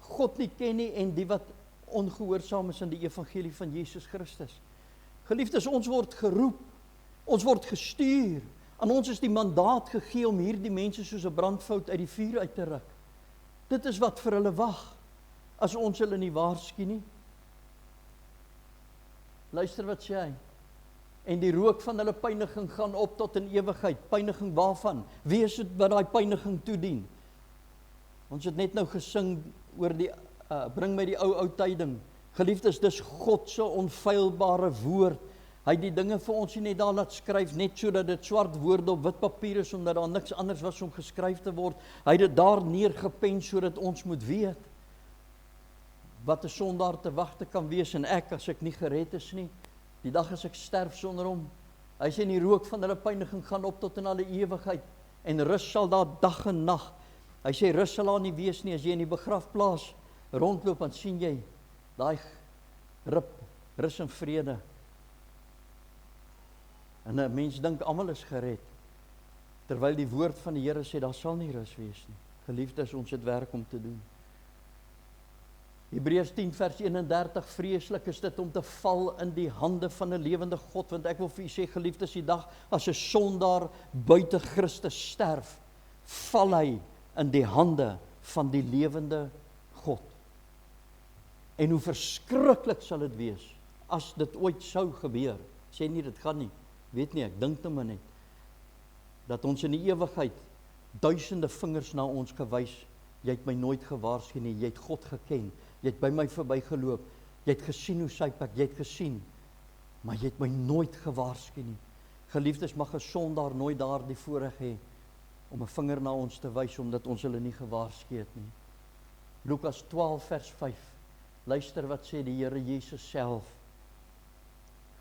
God nie ken nie en die wat ongehoorsaam is in die evangelie van Jesus Christus. Geliefdes, ons word geroep, ons word gestuur, aan ons is die mandaat gegee om hierdie mense soos 'n brandvout uit die vuur uit te ruk. Dit is wat vir hulle wag, as ons hulle nie waarsku nie. Luister wat sê hy. En die rook van hulle pyniging gaan op tot in ewigheid. Pyniging waarvan? Wie is dit wat daai pyniging toedien? Ons het net nou gesing oor die bring my die ou tyding. Geliefdes, dis God se onfeilbare woord. Hy het die dinge vir ons nie net daar laat skryf, net sodat dit swart woorde op wit papier is, omdat daar niks anders was om geskryf te word. Hy het dit daar neergepen, sodat ons moet weet wat 'n sondaar te wagte kan wees, en ek, as ek nie gered is nie, die dag as ek sterf sonder hom. Hy sê, die rook van hulle pyniging gaan op tot in alle ewigheid, en rus sal daar dag en nag. Hy sê, rus sal daar nie wees nie, as jy in die begrafplaas rondloop, dan sien jy, daai rip, rus en vrede. En 'n mens dink almal is gered, terwyl die woord van die Here sê, daar sal nie rus wees nie. Geliefdes, ons het werk om te doen. Hebreërs 10 vers 31, vreeslik is dit om te val in die hande van 'n lewende God, want ek wil vir u sê, geliefdes, die dag as 'n sondaar buite Christus sterf, val hy in die hande van die lewende God. En hoe verskriklik sal dit wees, as dit ooit sou gebeur, sê nie dit gaan nie, weet nie, ek dink maar net, dat ons in die ewigheid duisende vingers na ons gewys, jy het my nooit gewaarsku nie, jy het God geken, jy het by my verbygeloop, jy het gesien hoe syp ek, jy het gesien, maar jy het my nooit gewaarsku nie. Geliefdes, mag 'n sondaar nooit daardie voorreg hê om 'n vinger na ons te wys, omdat ons hulle nie gewaarsku het nie. Lukas 12 vers 5, luister wat sê die Here Jesus self.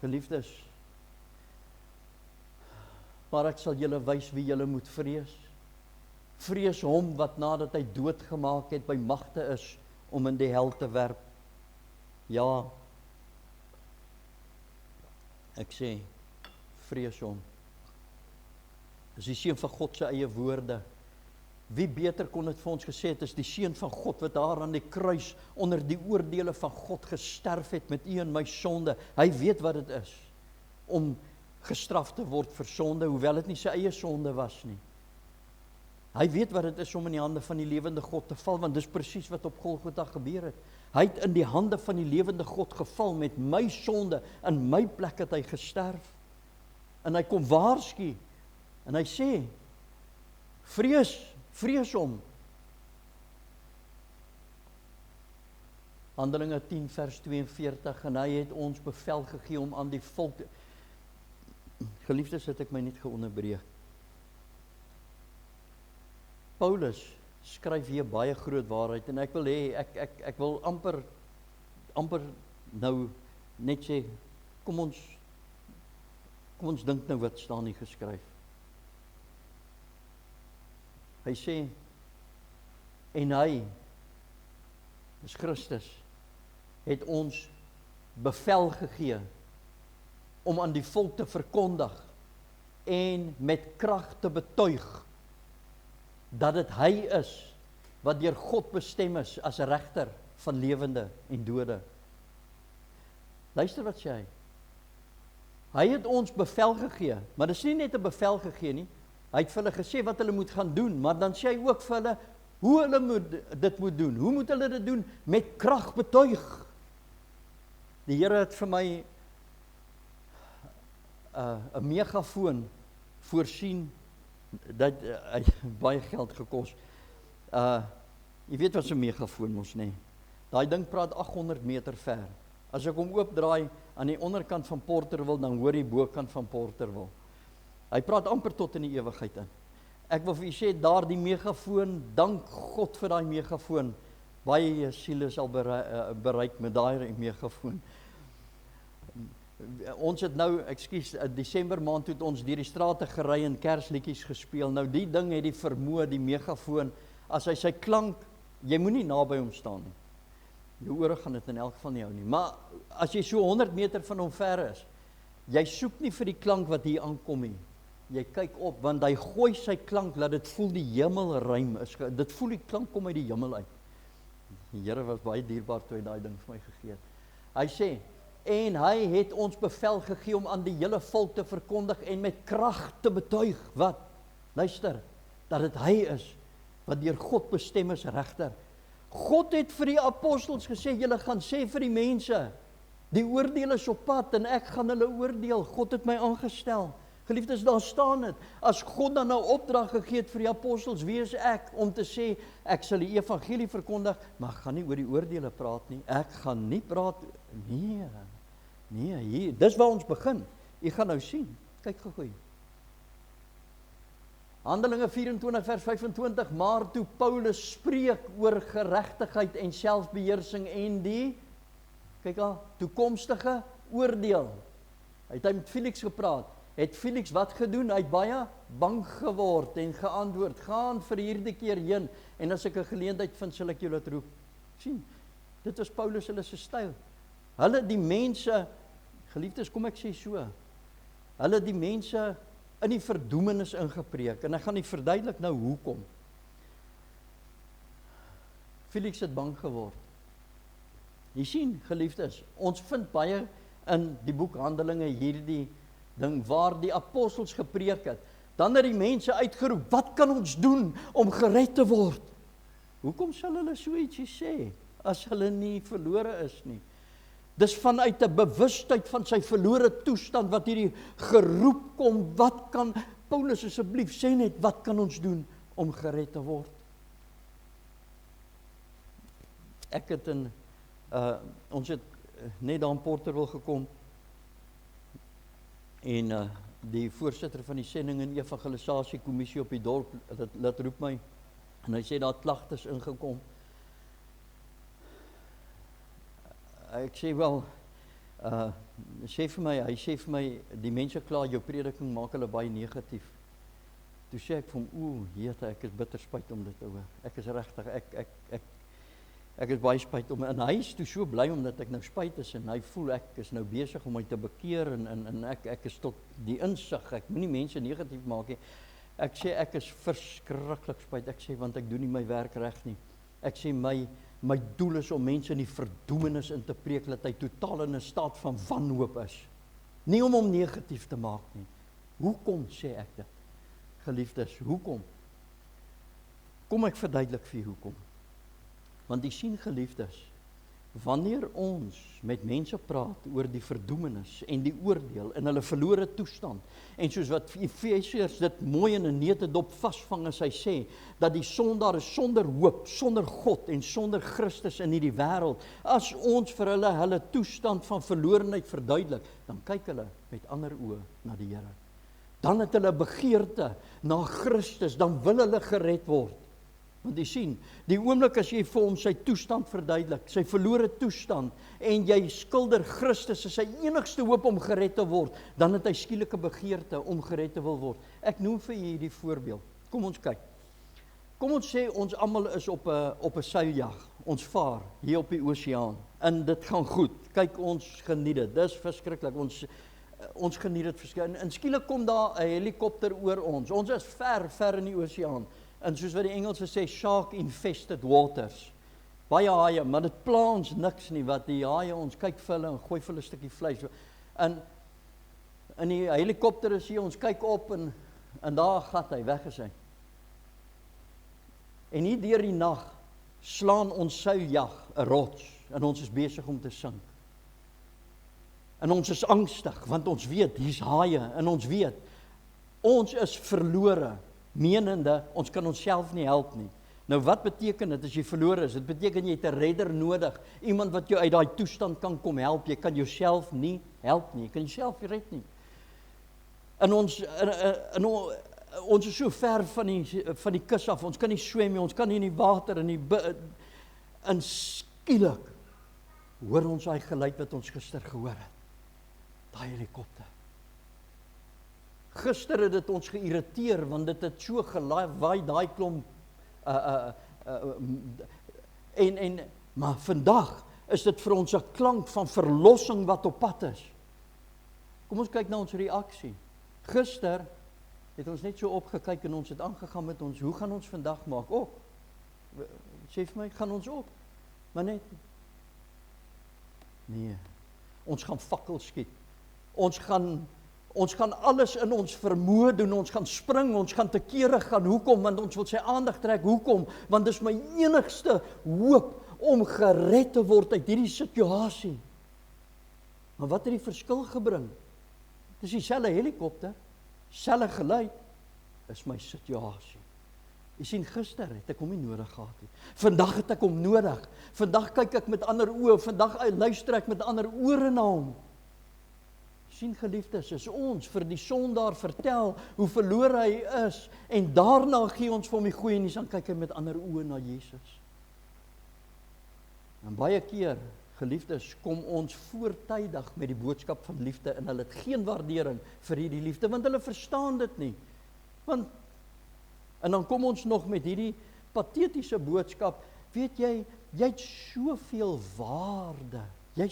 Geliefdes, maar ek sal julle wys wie julle moet vrees. Vrees hom wat nadat hy doodgemaak het, by magte is om in die hel te werp. Ja, ek sê, vrees hom. Dis die seun van God se eie woorde. Wie beter kon dit vir ons gesê het, is die seun van God, wat daar aan die kruis, onder die oordeele van God gesterf het, met u en my sonde. Hy weet wat dit is, om gestraf te word vir sonde, hoewel dit nie sy eie sonde was nie. Hy weet wat dit is om in die hande van die lewende God te val, want dis presies wat op Golgotha gebeur het. Hy het in die hande van die lewende God geval, met my sonde, in my plek het hy gesterf. En hy kom waarsku, en hy sê, vrees hom. Handelinge 10 vers 42, en hy het ons bevel gegee om aan die volk, geliefdes, het ek my net geonderbreek. Paulus skryf hier baie groot waarheid, en ek wil hê, ek wil amper nou net sê, kom ons dink nou wat staan hier geskryf. Hy sê, en hy Dis Christus, het ons bevel gegee om aan die volk te verkondig en met krag te betuig dat dit hy is wat deur God bestem is as 'n regter van lewende en dode. Luister wat sê hy. Hy het ons bevel gegee, maar dis nie net 'n bevel gegee nie. Hy het vir hulle gesê wat hulle moet gaan doen, maar dan sê hy ook vir hulle hoe hulle dit moet doen. Hoe moet hulle dit doen? Met krag betuig. Die Here het vir my 'n megafoon voorsien, dat hy baie geld gekos. Jy weet wat so 'n megafoon mos, nê? Daai ding praat 800 meter ver. As ek hom oopdraai aan die onderkant van Porterville, dan hoor jy bokant van Porterville. Hy praat amper tot in die ewigheid in. Ek wil vir u sê, daardie megafoon, dank God vir daai megafoon. Baie siele sal bereik met daai megafoon. Ons het nou, Desember maand het ons deur die strate gery en Kersliedjies gespeel. Nou die ding het die vermoë, die megafoon, as hy sy klank, jy moenie naby hom staan nie. Jou ore gaan dit in elk geval nie hou nie. Maar as jy so 100 meter van hom ver is, jy soek nie vir die klank wat hier aankom nie. Jy kyk op, want hy gooi sy klank, laat dit voel die hemelruim is. Dit voel die klank kom uit die hemel uit. Die Here was baie dierbaar toe hy daai ding vir my gegee het. Hy sê, en hy het ons bevel gegee om aan die hele volk te verkondig en met krag te betuig, wat? Luister, dat dit hy is, wat deur God bestem is regter. God het vir die apostels gesê, julle gaan sê vir die mense, die oordeel is op pad en ek gaan hulle oordeel. God het my aangestel. Geliefdes, daar staan dit. As God dan nou opdrag gegee het vir die apostels, wie is ek om te sê, ek sal die evangelie verkondig, maar ek gaan nie oor die oordeele praat nie. Ek gaan nie praat, nee, hier, dis waar ons begin. Jy gaan nou sien, kyk gou. Handelinge 24 vers 25, maar toe Paulus spreek oor geregtigheid en selfbeheersing en die, kyk al, toekomstige oordeel. Hy het met Felix gepraat. Het Felix wat gedoen? Hy het baie bang geword en geantwoord, gaan vir hierdie keer heen, en as ek 'n geleentheid vind, sal ek jou laat roep. Sien, dit was Paulus hulle se styl. Hulle die mense, geliefdes, kom ek sê so, hulle die mense in die verdoemenis ingepreek, en ek gaan nie verduidelik nou hoekom. Felix het bang geword. Jy sien, geliefdes, ons vind baie in die boek Handelinge hierdie ding waar die apostels gepreek het. Dan het die mense uitgeroep, wat kan ons doen om gered te word? Hoekom sal hulle so ietsie sê, as hulle nie verlore is nie? Dis vanuit 'n bewustheid van sy verlore toestand, wat hierdie geroep kom, wat kan, Paulus asseblief sê net, wat kan ons doen om gered te word? Ek het ons het net daar in Porterville gekom, en die voorsitter van die sending en evangelisasie kommissie op die dorp, laat roep my, en hy sê daar klagtes ingekom. Ek sê wel, hy sê vir my, die mense kla, jou prediking maak hulle baie negatief. Toe sê ek vir hom, jete, ek is bitter spyt om dit te hoor. Ek is regtig, ek is baie spyt om, en hy is toe so bly omdat ek nou spyt is, en hy voel ek is nou besig om my te bekeer, en ek is tot die insig, ek moenie mense negatief maak nie. Ek sê, ek is verskriklik spyt, ek sê, want ek doen nie my werk reg nie. Ek sê, my doel is om mense in die verdoemenis in te preek, dat hy totaal in 'n staat van wanhoop is. Nie om hom negatief te maak nie. Hoekom sê ek dit? Geliefdes, hoekom? Kom ek verduidelik vir julle hoekom. Want jy sien, geliefdes, wanneer ons met mense praat oor die verdoemenis en die oordeel in hulle verlore toestand, en soos wat Efesiërs dit mooi in 'n neutedop vasvang as hy sê, dat die sondaar is sonder hoop, sonder God en sonder Christus in hierdie wêreld, as ons vir hulle toestand van verlorenheid verduidelik, dan kyk hulle met ander oë na die Here. Dan het hulle begeerte na Christus, dan wil hulle gered word. Want jy sien, die oomblik as jy vir hom sy toestand verduidelik, sy verlore toestand, en jy skilder Christus as sy enigste hoop om gered te word, dan het hy skielike begeerte om gered te wil word. Ek noem vir jy die voorbeeld. Kom ons kyk. kom ons sê ons almal is op 'n seiljag. Ons vaar hier op die oseaan en dit gaan goed. Kyk, ons geniet dit. Dis verskriklik. Ons geniet dit verskriklik. En skielik kom daar 'n helikopter oor ons. Ons is ver in die oseaan. En soos wat die Engelse sê, shark infested waters. Baie haie, maar dit pla ons niks nie, wat die haie, ons kyk vir hulle en gooi vir hulle 'n stukkie vleis. En in die helikopter is hier, ons kyk op en daar gat hy, weg is hy. En hier deur die nag slaan ons seiljag 'n rots en ons is besig om te sink. En ons is angstig want ons weet hier's haie en ons weet ons is verlore, menende ons kan onsself nie help nie. Nou wat beteken dit as jy verlore is? Dit beteken jy het 'n redder nodig, iemand wat jou uit daai toestand kan kom help. Jy kan jouself nie help nie, jy kan jouself nie red nie. En ons is so ver van die kus af, ons kan nie swem nie, ons kan nie in die water en skielik hoor ons daai geluid wat ons gister gehoor het. Daai helikopter. Gister het dit ons geïrriteer want dit het so gelaai daai klomp maar vandag is dit vir ons 'n klank van verlossing wat op pad is. Kom ons kyk na ons reaksie. Gister het ons net so opgekyk en ons het aangegaan met ons, hoe gaan ons vandag maak? Sê vir my, gaan ons op? Maar net, nee, ons gaan fakkels skiet. Ons gaan alles in ons vermoë doen, ons gaan spring, ons gaan te kere gaan. Hoekom? Want ons wil sy aandag trek. Hoekom? Want dis my enigste hoop om gered te word uit hierdie situasie. Maar wat het die verskil gebring? Dis dieselfde helikopter, selfde geluid, is my situasie. Jy sien, gister het ek hom nie nodig gehad nie. Vandag het ek hom nodig. Vandag kyk ek met ander oë, vandag luister ek met ander ore na hom. Sien geliefdes, as ons vir die sondaar vertel hoe verlore hy is en daarna gee ons vir hom die goeie nuus, dan kyk hy met ander oë na Jesus. En baie keer, geliefdes, kom ons voortydig met die boodskap van liefde en hulle het geen waardering vir hierdie liefde, want hulle verstaan dit nie. En dan kom ons nog met hierdie patetiese boodskap, weet jy het soveel waarde, jy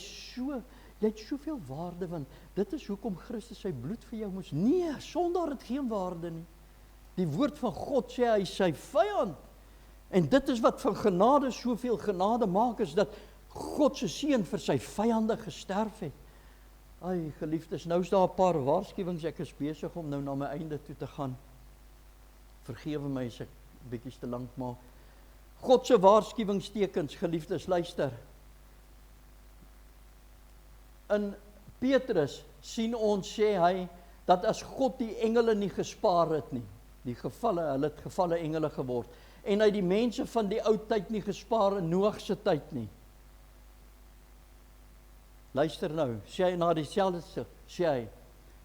het soveel waarde, want dit is hoekom Christus sy bloed vir jou moes. Nee, sondaar het geen waarde nie. Die woord van God sê hy is sy vyand. En dit is wat van genade soveel genade maak, is dat God se seun vir sy vyande gesterf het. Ai, geliefdes, nou is daar 'n paar waarskuwings, ek is besig om nou na my einde toe te gaan. Vergewe my as ek bietjie te lank maak. God se waarskuwingstekens, geliefdes, luister. In Petrus sien ons, sê hy, dat as God die engele nie gespaar het nie, hulle het gevalle engele geword, en hy die mense van die ou tyd nie gespaar in Noag se tyd nie. Luister nou, sê hy na dieselfde, sê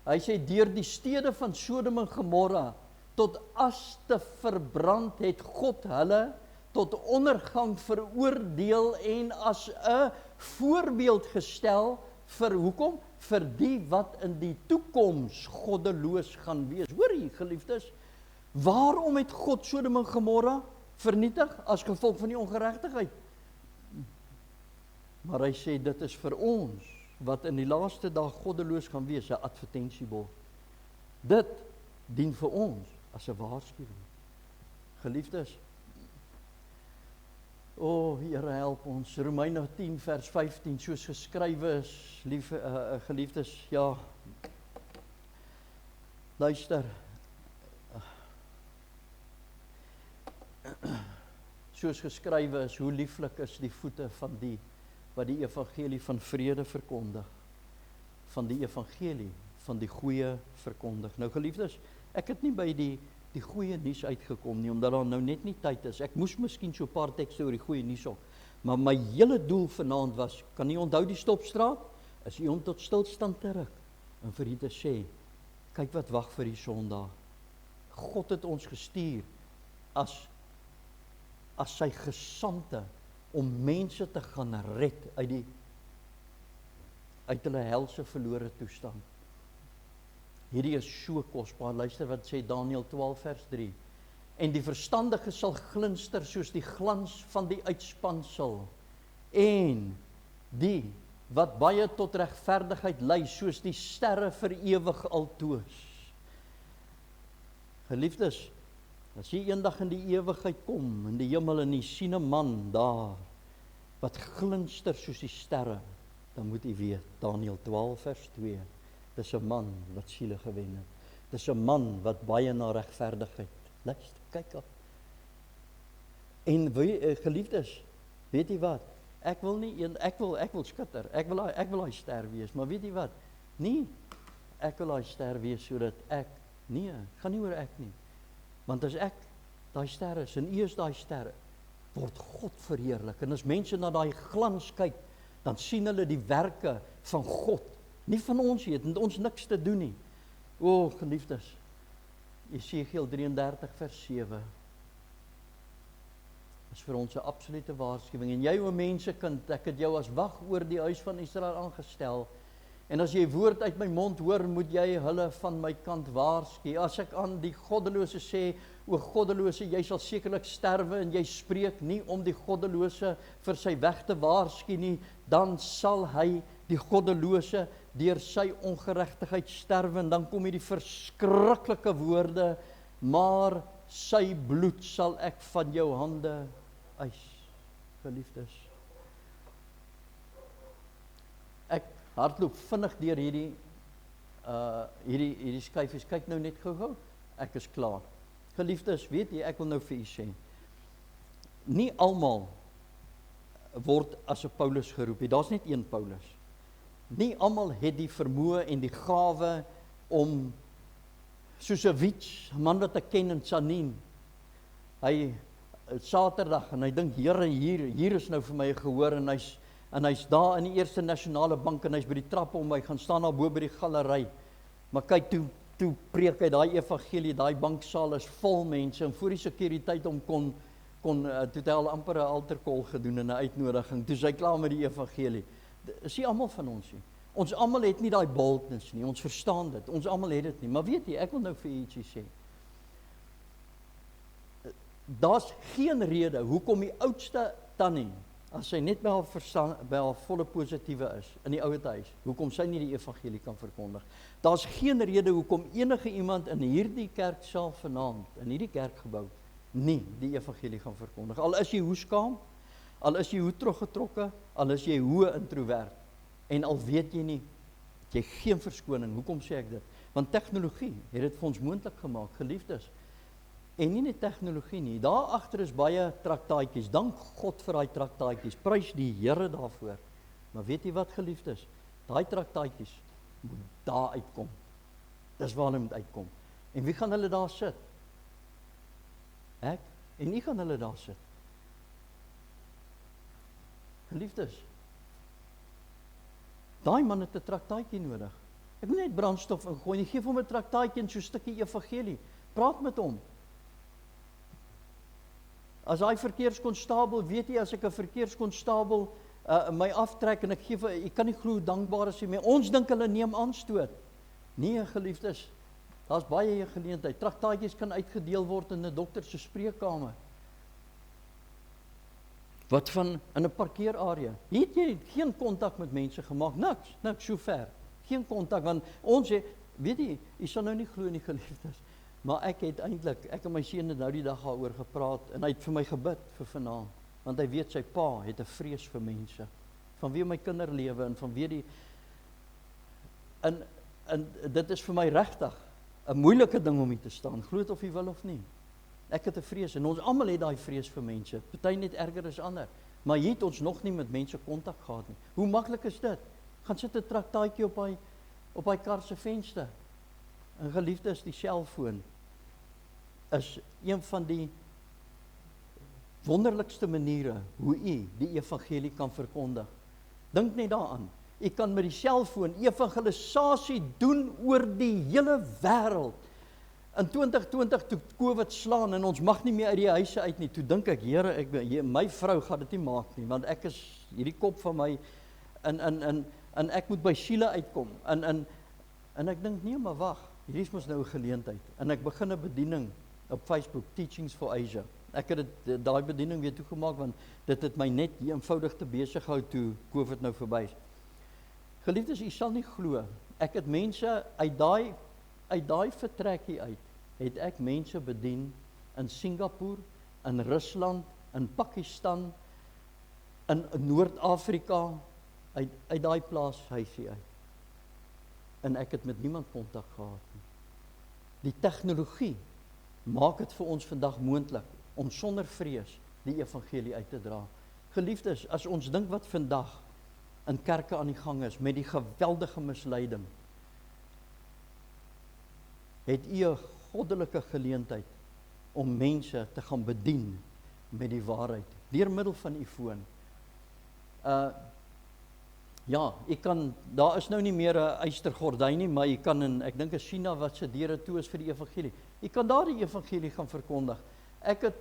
hy sê, deur die stede van Sodom en Gomorra tot as te verbrand het God hulle tot ondergang veroordeel en as 'n voorbeeld gestel vir hoekom? Vir die wat in die toekoms goddeloos gaan wees. Hoor hier, geliefdes, waarom het God Sodom en Gomorra vernietig as gevolg van die ongeregtigheid? Maar hy sê dit is vir ons wat in die laaste dag goddeloos gaan wees, 'n advertensiebord. Dit dien vir ons as 'n waarskuwing. Geliefdes, Here help ons. Romeine 10 vers 15, soos geskrywe is, geliefdes, ja, luister, soos geskrywe is, hoe lieflik is die voete van die wat die evangelie van vrede verkondig, van die evangelie van die goeie verkondig. Nou geliefdes, ek het nie by die goeie nuus uitgekom nie, omdat daar nou net nie tyd is. Ek moes miskien so 'n paar tekste oor die goeie nuus ook, maar my hele doel vanaand was, kan jy onthou die stopstraat? Is jy om tot stilstand te ruk en vir jy te sê, kyk wat wag vir die sondaar. God het ons gestuur as sy gesandte om mense te gaan red uit hulle helse verlore toestand. Hierdie is so kosbaar. Luister wat sê Daniël 12 vers 3. en die verstandige sal glinster soos die glans van die uitspansel, en die wat baie tot regverdigheid lei, soos die sterre vir ewig altoos. Geliefdes, as jy eendag in die ewigheid kom, in die hemel, en jy sien 'n man daar, wat glinster soos die sterre, dan moet jy weet, Daniël 12 vers 2, dis 'n man wat siele gewen het. Dis 'n man wat baie na regverdigheid. Luister, kyk op. En geliefdes, weet jy wat? Ek wil skitter. Ek wil hy ster wees, maar weet jy wat? Nee, ek wil hy ster wees sodat gaan nie oor ek nie. Want as ek daai ster is en u is daai ster, word God verheerlik. En as mense na daai glans kyk, dan sien hulle die werke van God. Nie van ons het ons niks te doen nie. O, geliefdes, Jesegiel 33 vers 7 is vir ons 'n absolute waarskuwing. En jy, o mensekind, ek het jou as wag oor die huis van Israel aangestel. En as jy woord uit my mond hoor, moet jy hulle van my kant waarsku. As ek aan die goddelose sê, o goddelose, jy sal sekerlik sterwe, en jy spreek nie om die goddelose vir sy weg te waarsku nie, dan sal hy, die goddelose, deur sy ongeregtigheid sterwe. En dan kom hier die verskriklike woorde, maar sy bloed sal ek van jou hande eis. Geliefdes, ek hardloop vinnig deur hierdie skyfies. Kyk nou net gou-gou, ek is klaar. Geliefdes, weet jy, ek wil nou vir u sê, nie almal word as 'n Paulus geroep nie. Daar's net een Paulus. Nie almal het die vermoë en die gawe om, soos 'n Wiets, 'n man wat ek ken in Sanin, hy Saterdag, en hy dink, Here, hier is nou vir my gehoor, en hy's daar in die Eerste Nasionale Bank, en hy's by die trappe om, hy gaan staan daar bo by die galery, maar kyk, toe preek hy daai evangelie, daai banksaal is vol mense, en voor die sekuriteit om toe het hy al amper 'n alterkol gedoen in 'n uitnodiging, toe hy klaar met die evangelie. Is nie almal van ons nie. Ons almal het nie daai boldness nie, ons verstaan dit, ons almal het dit nie, maar weet jy, ek wil nou vir u ietsie sê. Daar's geen rede hoekom die oudste tannie, as sy net by haar volle positiewe is, in die ouete huis, hoekom sy nie die evangelie kan verkondig. Daar's geen rede hoekom enige iemand in hierdie kerksaal vanaand, in hierdie kerkgebou, nie die evangelie gaan verkondig. Al is jy hoe skaam, al is jy hoe teruggetrokke, al is jy hoe introvert, en al weet jy nie, het jy geen verskoning. Hoekom sê ek dit? Want tegnologie het dit vir ons moontlik gemaak, geliefdes. En nie net tegnologie nie, daar agter is baie traktaatjies, dank God vir daai traktaatjies, prys die Here daarvoor. Maar weet jy wat, geliefdes? Daai traktaatjies moet daar uitkom. Dis waar hulle moet uitkom. En wie gaan hulle daar sit? Ek? En nie gaan hulle daar sit. Geliefdes, daai man het 'n traktaatjie nodig. Ek moet net brandstof ingooi, gee vir hom 'n traktaatjie en so 'n stukkie evangelie. Praat met hom. As hy verkeerskonstabel, weet jy, as ek 'n verkeerskonstabel my aftrek en ek gee vir, jy kan nie glo hoe dankbaar is hy mee. Ons dink hulle neem aanstoot. Nee, geliefdes, daar's baie geleentheid. Traktaatjies kan uitgedeel word in 'n dokter se spreekkamer. Wat van in 'n parkeerarea? Het jy geen kontak met mense gemaak? Niks so ver. Geen kontak, want ons het, weet jy sal nou nie glo nie, geliefdes, maar ek en my seun het nou die dag daaroor gepraat, en hy het vir my gebid vir vanaand, want hy weet sy pa het 'n vrees vir mense, vanweë my kinderlewe en vanweë en dit is vir my regtig 'n moeilike ding om hier te staan, glo dit of jy wil of nie. Ek het 'n vrees, en ons almal het daai vrees vir mense, party net erger as ander, maar hier het ons nog nie met mense kontak gehad nie. Hoe maklik is dit? Gaan sit 'n traktaatjie op hy kar se venster. En geliefdes, die selfoon is een van die wonderlikste maniere hoe u die evangelie kan verkondig. Dink net daaraan. U kan met die selfoon evangelisasie doen oor die hele wêreld. In 2020 toe COVID slaan en ons mag nie meer uit die huise uit nie, toe dink ek, Here, my vrou gaan dit nie maak nie, want ek is hierdie kop van my, en ek moet by siele uitkom, en ek dink, nee, maar wag, hier is mos nou 'n geleentheid, en ek begin 'n bediening op Facebook, Teachings for Asia. Ek het daai bediening weer toegemaak, want dit het my net eenvoudig te besig gehou toe COVID nou verby is. Geliefdes, u sal nie glo, ek het mense uit daai vertrekkie uit, het ek mense bedien in Singapore, in Rusland, in Pakistan, in Noord-Afrika, uit daai plaas huisie uit. En ek het met niemand kontak gehad nie. Die tegnologie maak dit vir ons vandag moontlik om sonder vrees die evangelie uit te dra. Geliefdes, as ons dink wat vandag in kerke aan die gang is, met die geweldige misleiding, het u 'n goddelike geleentheid om mense te gaan bedien met die waarheid, deur middel van u foon. Ja, daar is nou nie meer 'n eystergordyn nie, maar jy kan ek dink in China wat se deure toe is vir die evangelie. Jy kan daar die evangelie gaan verkondig. Ek het,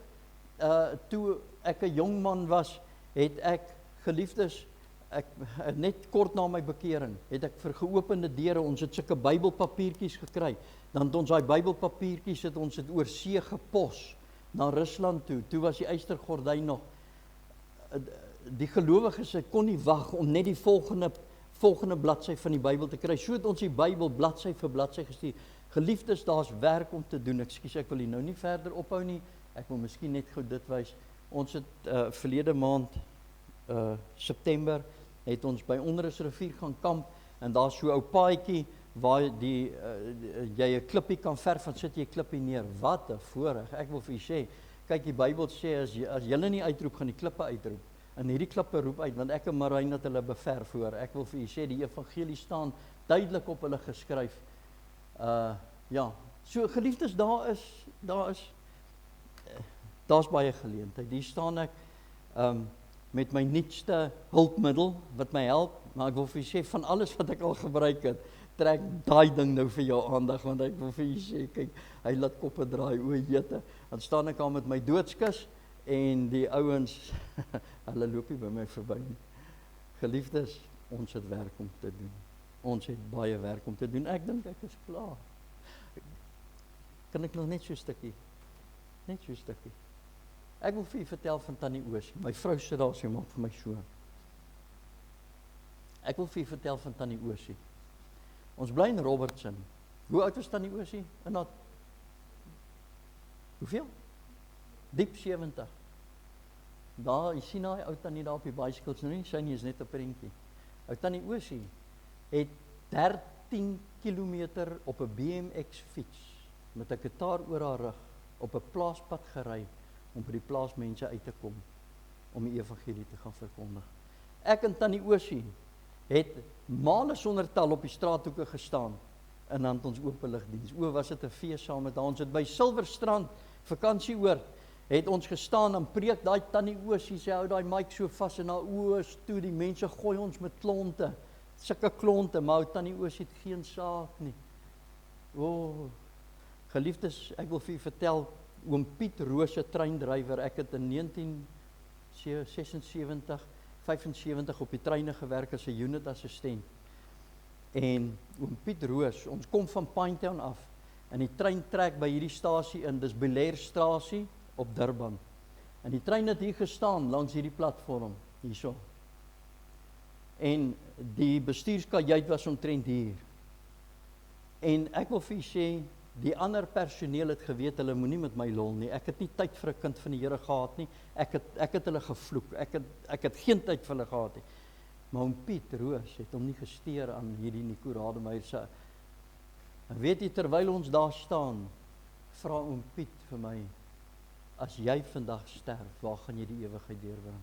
toe ek 'n jong man was, het ek, geliefdes, net kort na my bekering, het ek vir geopende deure, ons het sulke Bybelpapiertjies gekry, dan het ons daai Bybelpapiertjies ons het oor see gepos, na Rusland toe, toe was die eystergordyn nog, die gelowiges kon nie wag om net die volgende bladsy van die Bybel te kry, so het ons die Bybel bladsy vir bladsy gestuur. Geliefdes, daar's werk om te doen. Ekskuus, ek wil hier nou nie verder ophou nie, ek wil miskien net gou dit wys. Ons het verlede maand, September, het ons by Onderrusrivier gaan kamp, en daar is so 'n ou paadjie, waar jy 'n klippie kan verf, en sit jy 'n klippie neer. Wat 'n voorreg, ek wil vir u sê, kyk, die Bybel sê, as julle nie uitroep, gaan die klippe uitroep. En hierdie klippe roep uit, want ek en Marijn het hulle beverf hoor. Ek wil vir u sê, die evangelie staan duidelik op hulle geskryf. Ja, so geliefdes, daar's baie geleentheid. Hier staan ek met my nuutste hulpmiddel wat my help, maar ek wil vir u sê, van alles wat ek al gebruik het, trek daai ding nou vir jou aandag, want ek wil vir u sê, kyk, hy laat koppe draai, o jete, dan staan ek al met my doodskus, en die ouens, hulle loop nie by my verby nie. Geliefdes, ons het werk om te doen. Ons het baie werk om te doen. Ek dink ek is klaar. Kan ek nog net so 'n stukkie? Net so 'n stukkie. Ek wil vir u vertel van Tannie Oosie. My vrou sit daar, sy maak vir my so. Ek wil vir u vertel van Tannie Oosie. Ons bly in Robertson. Hoe oud is Tannie Oosie? Hoeveel? Diep 70. Daar, jy sien daai ou tannie daar op die bicycles, nou nie, sy nie is net 'n prentjie. Ou Tannie Oosie het 13 kilometer op 'n BMX fiets met 'n gitaar oor haar rug op 'n plaaspad gery om by die plaasmense uit te kom om die evangelie te gaan verkondig. Ek en Tannie Oosie het male sonder tel op die straathoeke gestaan en dan het ons openligdiens. Was dit 'n fees saam met haar. Ons het by Silverstrand vakansieoord het ons gestaan en preek daai Tannie Oosie, sy hou daai mic so vas in haar oë toe, die mense gooi ons met klonte, sulke klonte, maar Tannie Oosie het geen saak nie. Geliefdes, ek wil vir u vertel, oom Piet Roos, 'n treindrywer, ek het in 1976, 75 op die treine gewerk as 'n unit assistent. En oom Piet Roos, ons kom van Pinetown af, en die trein trek by hierdie stasie in, dis Belairstasie op Durban. En die trein het hier gestaan, langs hierdie platform, hierso. En die bestuurskajuit was omtrent hier. En ek wil vir u sê, die ander personeel het geweet, hulle moenie met my lol nie. Ek het nie tyd vir 'n kind van die Here gehad nie. Ek het hulle gevloek. Ek het geen tyd vir hulle gehad nie. Maar oom Piet Roos het hom nie gesteer aan hierdie Nico Rademeier se. En weet jy, terwyl ons daar staan, vra oom Piet vir my, as jy vandag sterf, waar gaan jy die ewigheid deurbring?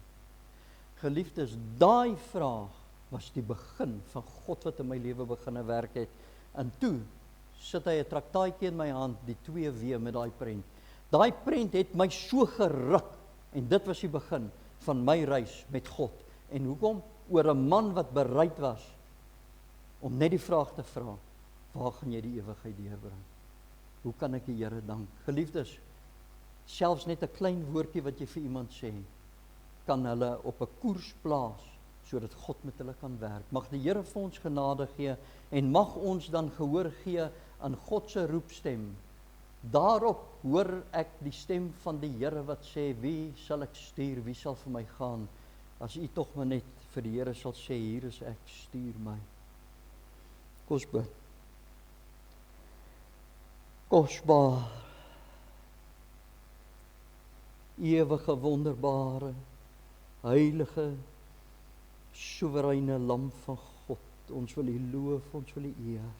Geliefdes, daai vraag was die begin van God wat in my lewe begin werk het. En toe sit hy 'n traktaatjie in my hand, die 2W met daai prent. Daai prent het my so geruk, en dit was die begin van my reis met God. En hoekom? Oor 'n man wat bereid was om net die vraag te vra, waar gaan jy die ewigheid deurbring? Hoe kan ek die Here dank? Geliefdes, selfs net 'n klein woordjie wat jy vir iemand sê, kan hulle op 'n koers plaas, sodat God met hulle kan werk. Mag die Here vir ons genade gee, en mag ons dan gehoor gee aan God se roepstem, Daarop hoor ek die stem van die Here wat sê, wie sal ek stuur, wie sal vir my gaan? As u tog maar net vir die Here sal sê, hier is ek, stuur my. Kom ons bid. Kosbaar, ewige, wonderbare, heilige, soewereine lam van God, ons wil u loof, ons wil u eer.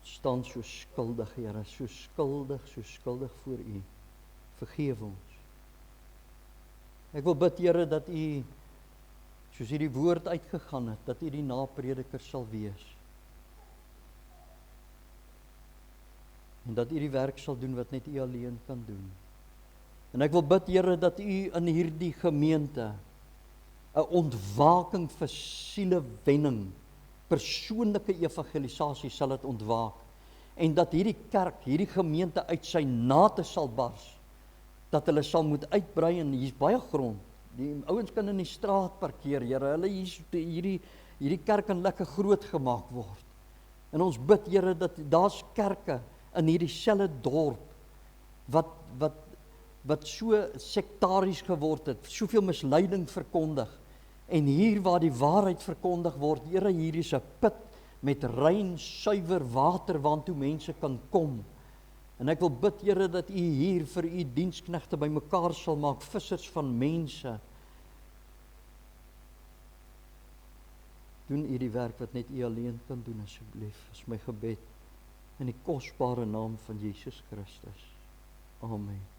Staan so skuldig, Here, so skuldig voor u. Vergeef ons. Ek wil bid, Here, dat u, soos hierdie woord uitgegaan het, dat u die naprediker sal wees. En dat u die werk sal doen wat net u alleen kan doen. En ek wil bid, Here, dat u in hierdie gemeente 'n ontwaking vir sielewenning, persoonlike evangelisasie sal dit ontwaak. En dat hierdie kerk, hierdie gemeente uit sy nate sal bars. Dat hulle sal moet uitbrei en hier's baie grond. Die ouens kan in die straat parkeer, Here. Hulle hierdie kerk kan lekker groot gemaak word. En ons bid, Here, dat daar's kerke in hierdie selfe dorp wat so sektaries geword het, soveel misleiding verkondig. En hier waar die waarheid verkondig word, Here, hier is 'n put met rein, suiwer water waartoe mense kan kom. En ek wil bid, Here, dat u hier vir u diensknegte bymekaar sal maak, vissers van mense. Doen u die werk wat net u alleen kan doen, asseblief. Is my gebed in die kosbare naam van Jesus Christus. Amen.